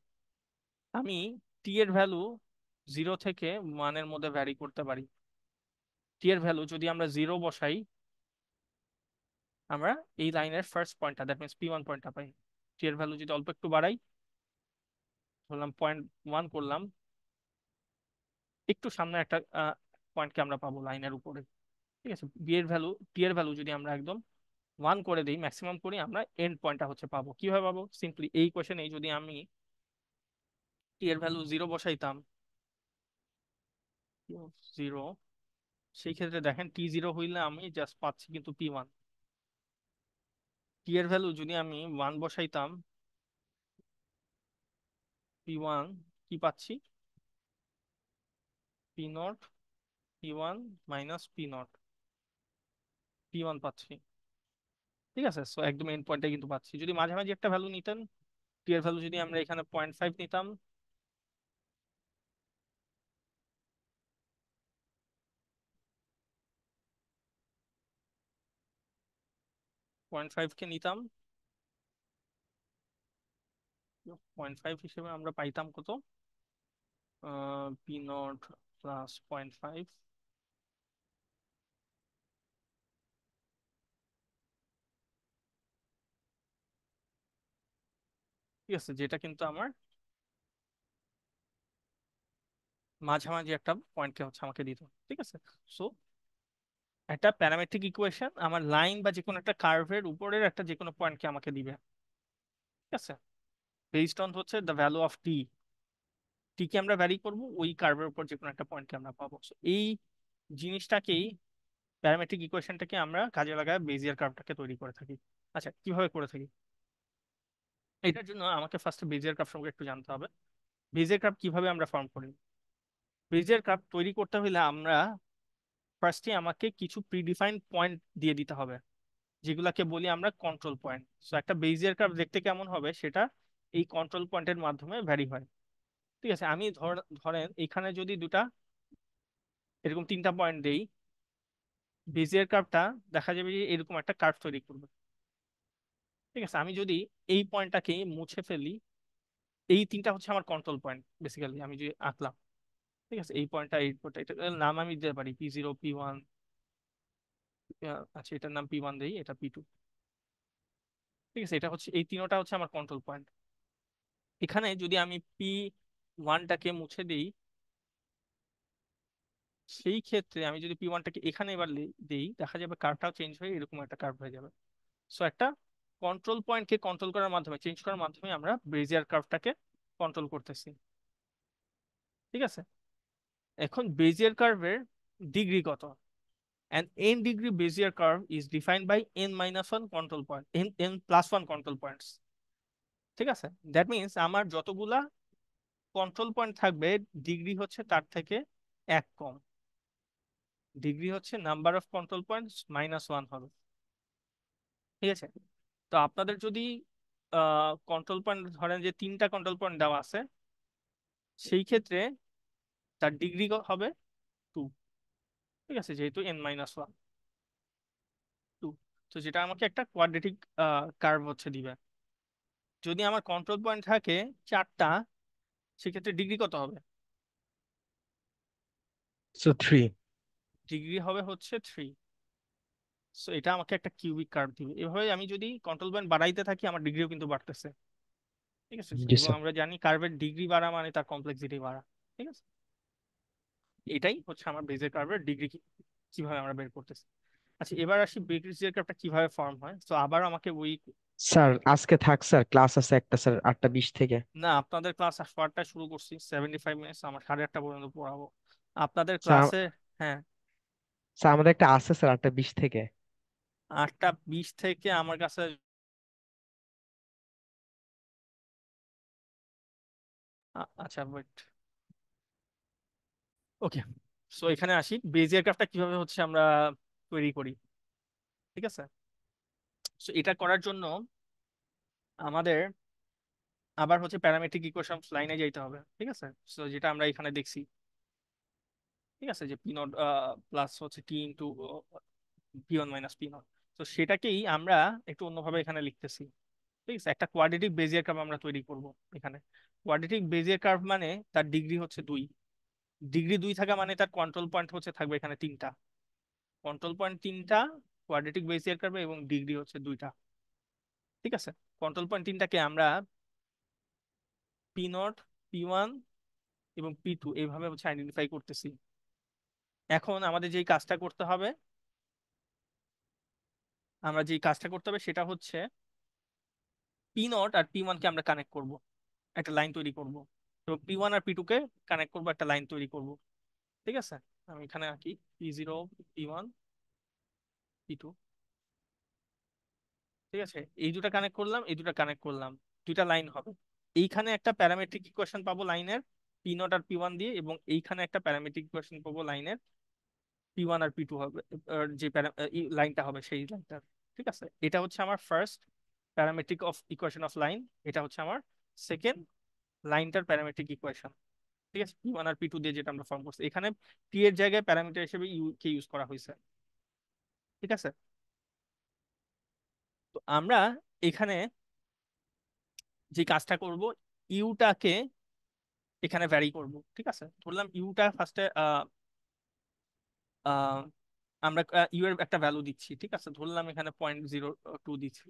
আমি টি এর ভ্যালু 0 থেকে 1 এর মধ্যে ভ্যারি করতে পারি। টি এর ভ্যালু যদি আমরা 0 বসাই, আমরা এই লাইনের ফার্স্ট পয়েন্টটা, দ্যাট মিনস পি ওয়ান পয়েন্টটা পাই। টি এর ভ্যালু যদি অল্প একটু বাড়াই, ধরলাম 0.1 করলাম, একটু সামনে একটা পয়েন্টকে আমরা পাবো লাইনের উপরে। ঠিক আছে, টি এর ভ্যালু যদি আমরা একদম 1 করে দিই, ম্যাক্সিমাম করি, আমরা এন্ড পয়েন্টটা হচ্ছে পাবো। কিভাবে পাবো? সিম্পলি এই কোশ্চেনে যদি আমি টি এর ভ্যালু 0 বসাইতাম, 0, সেই ক্ষেত্রে দেখেন T0 হইলে আমি জাস্ট পাচ্ছি কিন্তু P1। টি এর ভ্যালু যদি আমি 1 বসাইতাম, P1 কি পাচ্ছি? P0, P1 minus P0, P1 পাচ্ছি। ঠিক আছে, সো একদম এন্ড পয়েন্টে কিন্তু পাচ্ছি। যদি মাঝামাঝি একটা ভ্যালু নিতেন, টি এর ভ্যালু যদি আমরা এখানে 0.5 নিতাম, 0.5 কে নিতাম, 0.5 হিসেবে আমরা পাইতাম কত? P0 plus 0.5। ঠিক আছে, যেটা কিন্তু আমার মাঝামাঝি একটা পয়েন্টকে হচ্ছে আমাকে দিত। ঠিক আছে, সো একটা প্যারামেট্রিক ইকুয়েশন আমার লাইন বা যে কোনো একটা কার্ভের উপরের একটা যে কোনো পয়েন্টকে আমাকে দিবে। ঠিক আছে, বেসড অন হচ্ছে দ্য ভ্যালু অফ টি। টি কে আমরা ভ্যারি করব, ওই কার্ভের উপর যে কোনো একটা পয়েন্টকে আমরা পাবো। So, এই জিনিসটাকেই, প্যারামেট্রিক ইকুয়েশনটাকে আমরা কাজে লাগায় বেজিয়ার কার্ভটাকে তৈরি করে থাকি। আচ্ছা, কিভাবে করে থাকি? এটার জন্য আমাকে ফার্স্টে বেজিয়ার কার্ভ সম্পর্কে একটু জানতে হবে। বেজিয়ার কার্ভ কিভাবে আমরা ফর্ম করি? বেজিয়ার কার্ভ তৈরি করতে হলে আমরা ফার্স্টে আমাকে কিছু প্রিডিফাইন্ড পয়েন্ট দিয়ে দিতে হবে, যেগুলাকে বলি আমরা কন্ট্রোল পয়েন্ট। সো একটা বেজিয়ার কার্ভ দেখতে কেমন হবে সেটা এই কন্ট্রোল পয়েন্টের মাধ্যমে ভ্যারি হয়। ঠিক আছে, আমি ধরেন এখানে যদি দুটা এরকম 3টা পয়েন্ট দেই, বেজিয়ার কার্ভটা দেখা যাবে যে এরকম একটা কার্ভ তৈরি করবে। ঠিক আছে, আমি যদি এই পয়েন্টটাকে মুছে ফেলি, এই 3টা হচ্ছে আমার কন্ট্রোল পয়েন্ট বেসিক্যালি, আমি যে আঁকলাম। ঠিক আছে, এই পয়েন্টটা এটার নাম আমি দিতে পারি P0, P1। আচ্ছা, এটার নাম P1 দেই, এটা P2। ঠিক আছে, এটা হচ্ছে, এই তিনটা হচ্ছে আমার কন্ট্রোল পয়েন্ট। এখানে যদি আমি P1টাকে মুছে দিই, সেই ক্ষেত্রে আমি যদি P1টাকে এখানে এবার দিই, দেখা যাবে কার্ভটাও চেঞ্জ হয়ে এরকম একটা কার্ভ হয়ে যাবে। সো একটা কন্ট্রোল পয়েন্টকে কন্ট্রোল করার মাধ্যমে, চেঞ্জ করার মাধ্যমে আমরা বেজিয়ার কার্ভটাকে কন্ট্রোল করতেছি। ঠিক আছে, এখন বেজিয়ার কার্ভের ডিগ্রি কত? An n degree Bezier curve is defined by n minus 1 control point, n plus 1 control points. ঠিক আছে, দ্যাট মিনস আমার যতগুলা কন্ট্রোল পয়েন্ট থাকবে ডিগ্রি হচ্ছে তার থেকে এক কম। ডিগ্রি হচ্ছে নাম্বার অফ কন্ট্রোল পয়েন্ট -1 হবে। ঠিক আছে, তো আপনাদের যদি কন্ট্রোল পয়েন্ট ধরেন যে 3টা কন্ট্রোল পয়েন্ট দেওয়া আছে, সেই ক্ষেত্রে তার ডিগ্রি হবে 2। ঠিক আছে, যেহেতু n-1 2, তো যেটা আমাকে একটা কোয়াড্রেটিক কার্ভ হচ্ছে দিবে। যদি আমার কন্ট্রোল পয়েন্ট থাকে 4টা, সেক্ষেত্রে ডিগ্রি কত হবে? সো 3। ডিগ্রি হবে হচ্ছে 3। সো এটা আমাকে একটা কিউবিক কার্ভ দিবে। এভাবে আমি যদি কন্ট্রোল পয়েন্ট বাড়াইতে থাকি আমার ডিগ্রিও কিন্তু বাড়তেছে। ঠিক আছে, জি এবং স্যার। আমরা জানি কার্ভের ডিগ্রি বাড়া মানে তার কমপ্লেক্সিটি বাড়া। ঠিক আছে, এটাই হচ্ছে আমার বেজের কার্ভের ডিগ্রি কিভাবে আমরা বের করতেছি। আচ্ছা, এবার আসি বেজিয়ার কার্ভটা কিভাবে ফর্ম হয়। তো আবার আমাকে ওই, স্যার আজকে থাক স্যার, ক্লাস আছে একটা স্যার 8টা 20 থেকে। না আপনাদের ক্লাস 8টা শুরু করছি, 75 মিনিটস, আমার 8:30 পর্যন্ত পড়াবো আপনাদের স্যার ক্লাসে। হ্যাঁ, স্যার আমাদের একটা আছে স্যার 8টা 20 থেকে। 8টা 20 থেকে আমার কাছে। আচ্ছা ওয়েট, ওকে। সো এখানে আসি বেজিয়ার গ্রাফটা কিভাবে হচ্ছে আমরা তৈরি করি। ঠিক আছে, সো এটা করার জন্য আমাদের আবার হচ্ছে প্যারামেট্রিক ইকুয়েশন লাইনে যাইতে হবে। ঠিক আছে, সো যেটা আমরা এখানে দেখছি। ঠিক আছে, যে পি নট প্লাস হচ্ছে টি ইন্টু p1 - p0। তো সেটাকেই আমরা একটু অন্যভাবে এখানে লিখতেছি। ঠিক আছে, একটা কোয়াড্রেটিক বেজিয়ার কার্ভ আমরা তৈরি করব এখানে। কোয়াড্রেটিক বেজিয়ার কার্ভ মানে তার ডিগ্রি হচ্ছে 2। ডিগ্রি 2 থাকা মানে তার কন্ট্রোল পয়েন্ট হচ্ছে থাকবে এখানে 3টা। কন্ট্রোল পয়েন্ট 3টা কোয়াড্রেটিক বেজিয়ার কার্ভে, এবং ডিগ্রি হচ্ছে 2টা। ঠিক আছে, কন্ট্রোল পয়েন্ট 3টাকে আমরা p0, p1 এবং p2 এইভাবে হচ্ছে আইডেন্টিফাই করতেছি। এখন আমাদের যেই কাজটা করতে হবে, সেটা হচ্ছে p0 আর p1 কে আমরা কানেক্ট করব, একটা লাইন তৈরি করব, এবং p1 আর p2 কে কানেক্ট করব, একটা লাইন তৈরি করব। ঠিক আছে, আমি এখানে আঁকি p0, p1, p2। ঠিক আছে, এই দুটা কানেক্ট করলাম, এই দুটা কানেক্ট করলাম, দুইটা লাইন হবে। এইখানে একটা প্যারামেট্রিক ইকুয়েশন পাবো লাইনের p0 আর p1 দিয়ে, এবং এইখানে একটা প্যারামেট্রিক ইকুয়েশন পাবো লাইনের p1 আর p2 হবে। যে লাইনটা হবে সেই লাইনটা। ঠিক আছে, এটা হচ্ছে আমার first parametric of equation of line. এটা হচ্ছে আমার সেকেন্ড লাইনটার প্যারামেট্রিক ইকুয়েশন। ঠিক আছে, p1 আর p2 দিয়ে যেটা আমরা ফর্ম করছি, এখানে p এর জায়গায় প্যারামিটার হিসেবে ইউ কে ইউজ করা হয়েছে। ঠিক আছে, তো আমরা এখানে যে কাজটা করব, ইউটাকে এখানে ভ্যারি করব। ঠিক আছে, ধরলাম ইউটা ফার্স্টে আমরা ইউ এর একটা ভ্যালু দিচ্ছি। ঠিক আছে, ধরলাম এখানে 0.02 দিচ্ছি।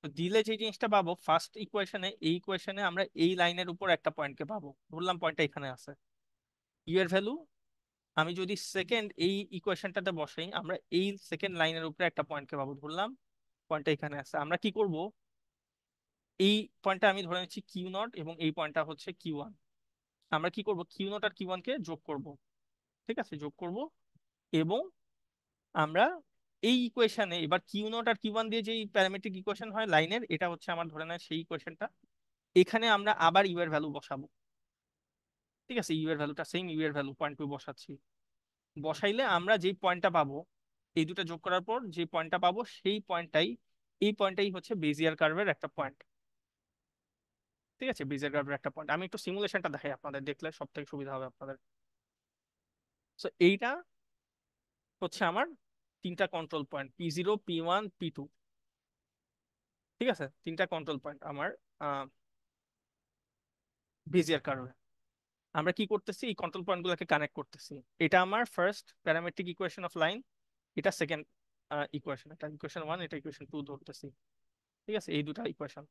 তো দিলে যে জিনিসটা পাবো ফার্স্ট ইকুয়েশনে, এই ইকুয়েশনে আমরা এই লাইনের উপর একটা পয়েন্টকে পাবো, ধরলাম পয়েন্টটা এখানে আছে। ইউ এর ভ্যালু আমি যদি সেকেন্ড এই ইকুয়েশনটাতে বসাই, আমরা এই সেকেন্ড লাইনের উপরে একটা পয়েন্টকে পাবো, ধরলাম পয়েন্টটা এখানে আছে। আমরা কি করব, এই পয়েন্টটা আমি ধরে নিচ্ছি Q0, এবং এই পয়েন্টটা হচ্ছে Q1। আমরা কি করব, Q0 আর Q1 কে যোগ করব। ঠিক আছে, যোগ করব, এবং আমরা এই ইকুয়েশনে এবার Q0 আর Q1 দিয়ে যে প্যারামেট্রিক ইকুয়েশন হয় লাইনের, এটা হচ্ছে আমার ধরে নেয় সেই ইকুয়েশনটা। এখানে আমরা আবার ইউ এর ভ্যালু বসাবো। ঠিক আছে, ইউ এর ভ্যালুটা সেম, ইউ এর ভ্যালু 0.2 বসাচ্ছি। বসাইলে আমরা যেই পয়েন্টটা পাবো, এই দুটো যোগ করার পর যে পয়েন্টটা পাবো, সেই পয়েন্টটাই, এই পয়েন্টটাই হচ্ছে বেজিয়ার কার্ভের একটা পয়েন্ট। ঠিক আছে, বেজিয়ার কার্ভের একটা পয়েন্ট। আমি একটু সিমুলেশনটা দেখাই আপনাদের, দেখলে সব থেকে সুবিধা হবে আপনাদের। তো এইটা হচ্ছে আমার 3টা control point p0, p1, p2। ঠিক আছে, 3টা কন্ট্রোল পয়েন্ট আমার বেজিয়ার কার্ভে। আমরা কি করতেছি, এই কন্ট্রোল পয়েন্ট গুলোকে কানেক্ট করতেছি। এটা আমার first parametric equation of line, এটা সেকেন্ড ইকুয়েশন, এটা ইকুয়েশন 1, এটা ইকুয়েশন 2 ধরতেছি। ঠিক আছে, এই দুটা ইকুয়েশন।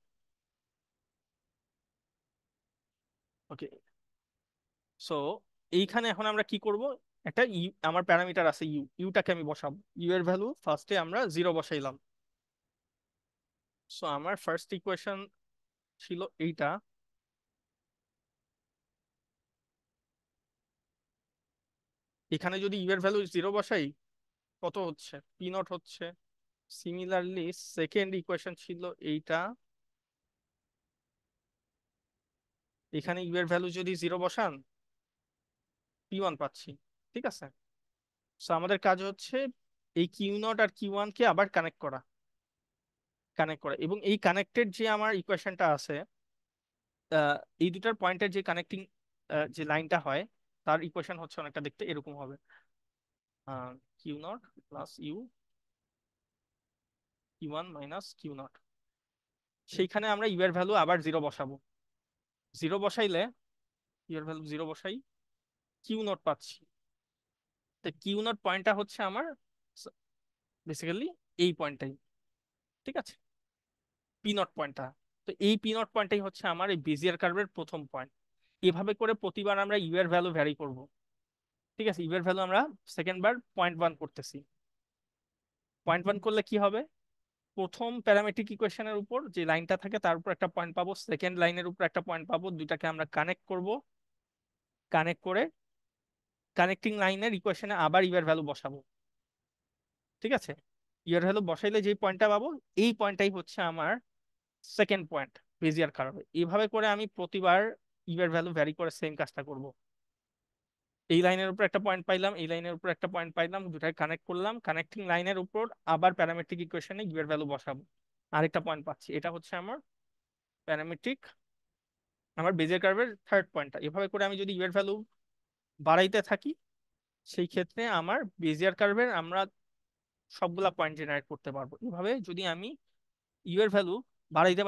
ওকে, সো এইখানে এখন আমরা কি করব, একটা আমার প্যারামিটার আছে ইউটাকে আমি বসাবো। ইউ এর ভ্যালু ফার্স্টে আমরা 0 বসাইলাম। সো আমার ফার্স্ট ইকুয়েশন ছিল এইটা। এখানে যদি ইউ এর ভ্যালু 0 বসাই, কত হচ্ছে, p0 হচ্ছে। সিমিলারলি সেকেন্ড ইকুয়েশন ছিল এইটা, এখানে ইউ এর ভ্যালু যদি 0 বসান, P1 পাচ্ছি। ঠিক আছে, সো আমাদের কাজ হচ্ছে এই Q0 আর Q1 কে আবার কানেক্ট করা এবং এই কানেক্টেড যে আমার ইকুয়েশনটা আছে, এই দুটার পয়েন্টের যে কানেক্টিং যে লাইনটা হয়, তার ইকুয়েশন হচ্ছে অনেকটা দেখতে এরকম হবে। Q0 plus Q1 minus Q0। সেইখানে আমরা ইউ এর ভ্যালু আবার 0 বসাবো। 0 বসাইলে, ইউ এর ভ্যালু 0 বসাই, Q0 পাচ্ছি। তো Q0 পয়েন্টটা হচ্ছে আমার বেসিক্যালি এই পয়েন্টটাই। ঠিক আছে, P0 পয়েন্টটা। তো এই P0 পয়েন্টটাই হচ্ছে আমার এই বেজিয়ার কার্ভের প্রথম পয়েন্ট। এভাবে করে প্রতিবার আমরা ইউ এর ভ্যালু ভ্যারি করব। ঠিক আছে, ইউ এর ভ্যালু আমরা সেকেন্ড বার 0.1 করতেছি। 0.1 করলে কি হবে, প্রথম প্যারামেট্রিক ইকুয়েশনের উপর যে লাইনটা থাকে তার উপর একটা পয়েন্ট পাবো, সেকেন্ড লাইনের উপর একটা পয়েন্ট পাবো, দুইটাকে আমরা কানেক্ট করব। কানেক্ট করে কানেক্টিং লাইনের ইকুয়েশনে আবার ইউ এর ভ্যালু বসাবো। ঠিক আছে, ইউ এর ভ্যালু বসাইলে যে পয়েন্টটা পাবো, এই পয়েন্টটাই হচ্ছে আমার সেকেন্ড পয়েন্ট বেজিয়ার কার্ভে। এইভাবে করে আমি প্রতিবার ইউ এর ভ্যালু ভ্যারি করে সেম কাজটা করব। এই লাইনের উপর একটা পয়েন্ট পাইলাম, এই লাইনের উপর একটা পয়েন্ট পাইলাম, দুটাকে কানেক্ট করলাম, কানেক্টিং লাইনের উপর আবার প্যারামেট্রিক ইকুয়েশনে ইউ এর ভ্যালু বসাবো, আরেকটা পয়েন্ট পাচ্ছি। এটা হচ্ছে আমার প্যারামেট্রিক, আমার বেজিয়ার কার্ভের থার্ড পয়েন্টটা। এভাবে করে আমি যদি ইউ এর ভ্যালু বাড়াইতে থাকি, সেই ক্ষেত্রে আমার বেজিয়ার কার্ভের আমরা সবগুলা পয়েন্ট জেনারেট করতে পারবো। এভাবে যদি আমি ইউ এর ভ্যালু বাড়াইতে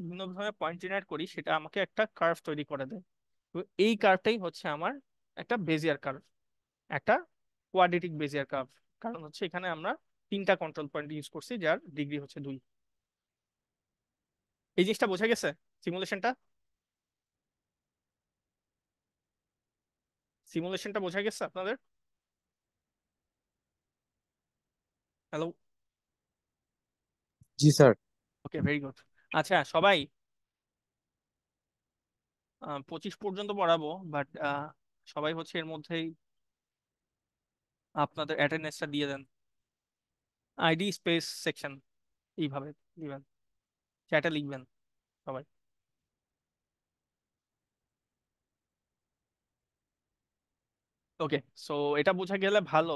বিভিন্ন ধরনের পয়েন্ট জেনারেট করি, সেটা আমাকে একটা কার্ভ তৈরি করে দেয়। তো এই কার্ভটাই হচ্ছে আমার একটা বেজিয়ার কার্ভ, একটা কোয়াড্রেটিক বেজিয়ার কার্ভ। কারণ হচ্ছে এখানে আমরা তিনটা কন্ট্রোল পয়েন্ট ইউজ করছি, যার ডিগ্রি হচ্ছে 2। এই জিনিসটা বোঝা গেছে? সিমুলেশনটা সিমুলেশনটা বোঝা গেছে আপনাদের? হ্যালো? জি স্যার। ওকে, ভেরি গুড। আচ্ছা সবাই, 25 পর্যন্ত পড়াবো, বাট সবাই হচ্ছে এর মধ্যেই আপনাদের অ্যাটেন্ডেন্সটা দিয়ে দেন। আইডি স্পেস সেকশন এইভাবে দিবেন, চ্যাটে লিখবেন সবাই। ওকে, সো এটা বোঝা গেলে ভালো।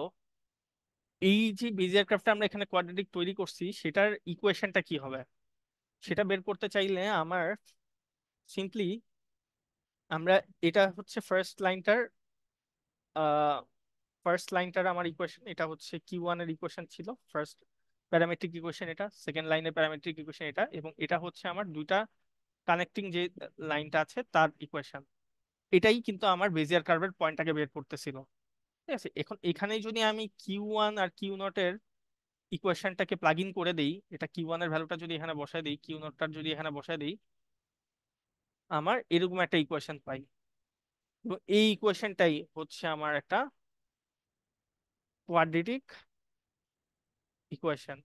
এই যে বেজিয়ার ক্রাফটটা আমরা এখানে কোয়াড্রেটিক তৈরি করছি, সেটার ইকুয়েশনটা কি হবে সেটা বের করতে চাইলে আমার সিম্পলি, আমরা এটা হচ্ছে ফার্স্ট লাইনটার আমার ইকুয়েশন। এটা হচ্ছে Q1 এর ইকুয়েশন ছিল, ফার্স্ট প্যারামেট্রিক ইকুয়েশন এটা, সেকেন্ড লাইনের প্যারামেট্রিক ইকুয়েশন এটা, এবং এটা হচ্ছে আমার দুইটা কানেক্টিং যে লাইনটা আছে তার ইকুয়েশন। এটাই কিন্তু আমার বেজিয়ার কার্ভের পয়েন্টটাকে বের করতেছিল। ঠিক আছে, এখন এখানেই যদি আমি Q1 আর Q0 এর ইকুয়েশনটাকে প্লাগ ইন করে দেই, এটা Q1 এর ভ্যালুটা যদি এখানে বসায় দিই, Q0টার যদি এখানে বসায় দিই, আমার এরকম একটা ইকুয়েশন পাই। এবং এই ইকুয়েশনটাই হচ্ছে আমার একটা কোয়াড্রেটিক ইকুয়েশন।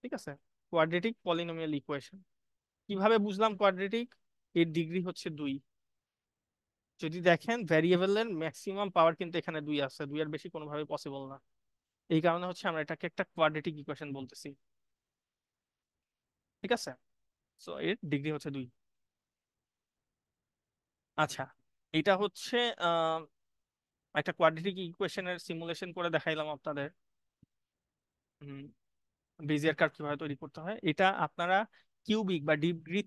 ঠিক আছে, কোয়াড্রেটিক পলিনোমিয়াল ইকুয়েশন। কিভাবে বুঝলাম কোয়াড্রেটিক? এর ডিগ্রি হচ্ছে 2। যদি দেখেন ভ্যারিয়েবলের ম্যাক্সিমাম পাওয়ার কিন্তু এখানে 2 আছে, 2 এর বেশি কোনোভাবে পসিবল না। এই কারণে হচ্ছে আমরা এটাকে একটা কোয়াড্রেটিক ইকুয়েশন বলতেছি। ঠিক আছে, সো এর ডিগ্রি হচ্ছে 2। আচ্ছা, এটা হচ্ছে আহ, একটা কোয়াড্রেটিক ইকুয়েশনের সিমুলেশন করে দেখাইলাম আপনাদের। বেজিয়ার কার্ভ কিভাবে তৈরি করতে হয়, এটা আপনারা কিউবিক বা ডিগ্রি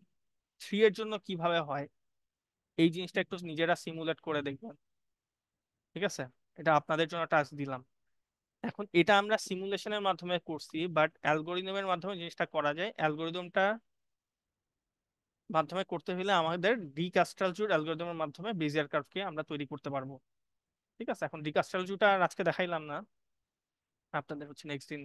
3 এর জন্য কিভাবে হয় এই জিনিসটা একটু নিজেরা সিমুলেট করে দেখবেন। ঠিক আছে, এটা আপনাদের জন্য টাস্ক দিলাম। এখন এটা আমরা সিমুলেশনের মাধ্যমে করছি, বাট অ্যালগোরিদমের মাধ্যমে জিনিসটা করা যায়। অ্যালগোরিদমটা মাধ্যমে করতে হলে আমাদের ডিকাস্ট্রালজুর অ্যালগোরিদমের মাধ্যমে বেজিয়ার কার্ভকে আমরা তৈরি করতে পারবো। ঠিক আছে, এখন ডিকাস্ট্রালজুটা আর আজকে দেখাইলাম না, আপনাদের হচ্ছে নেক্সট দিন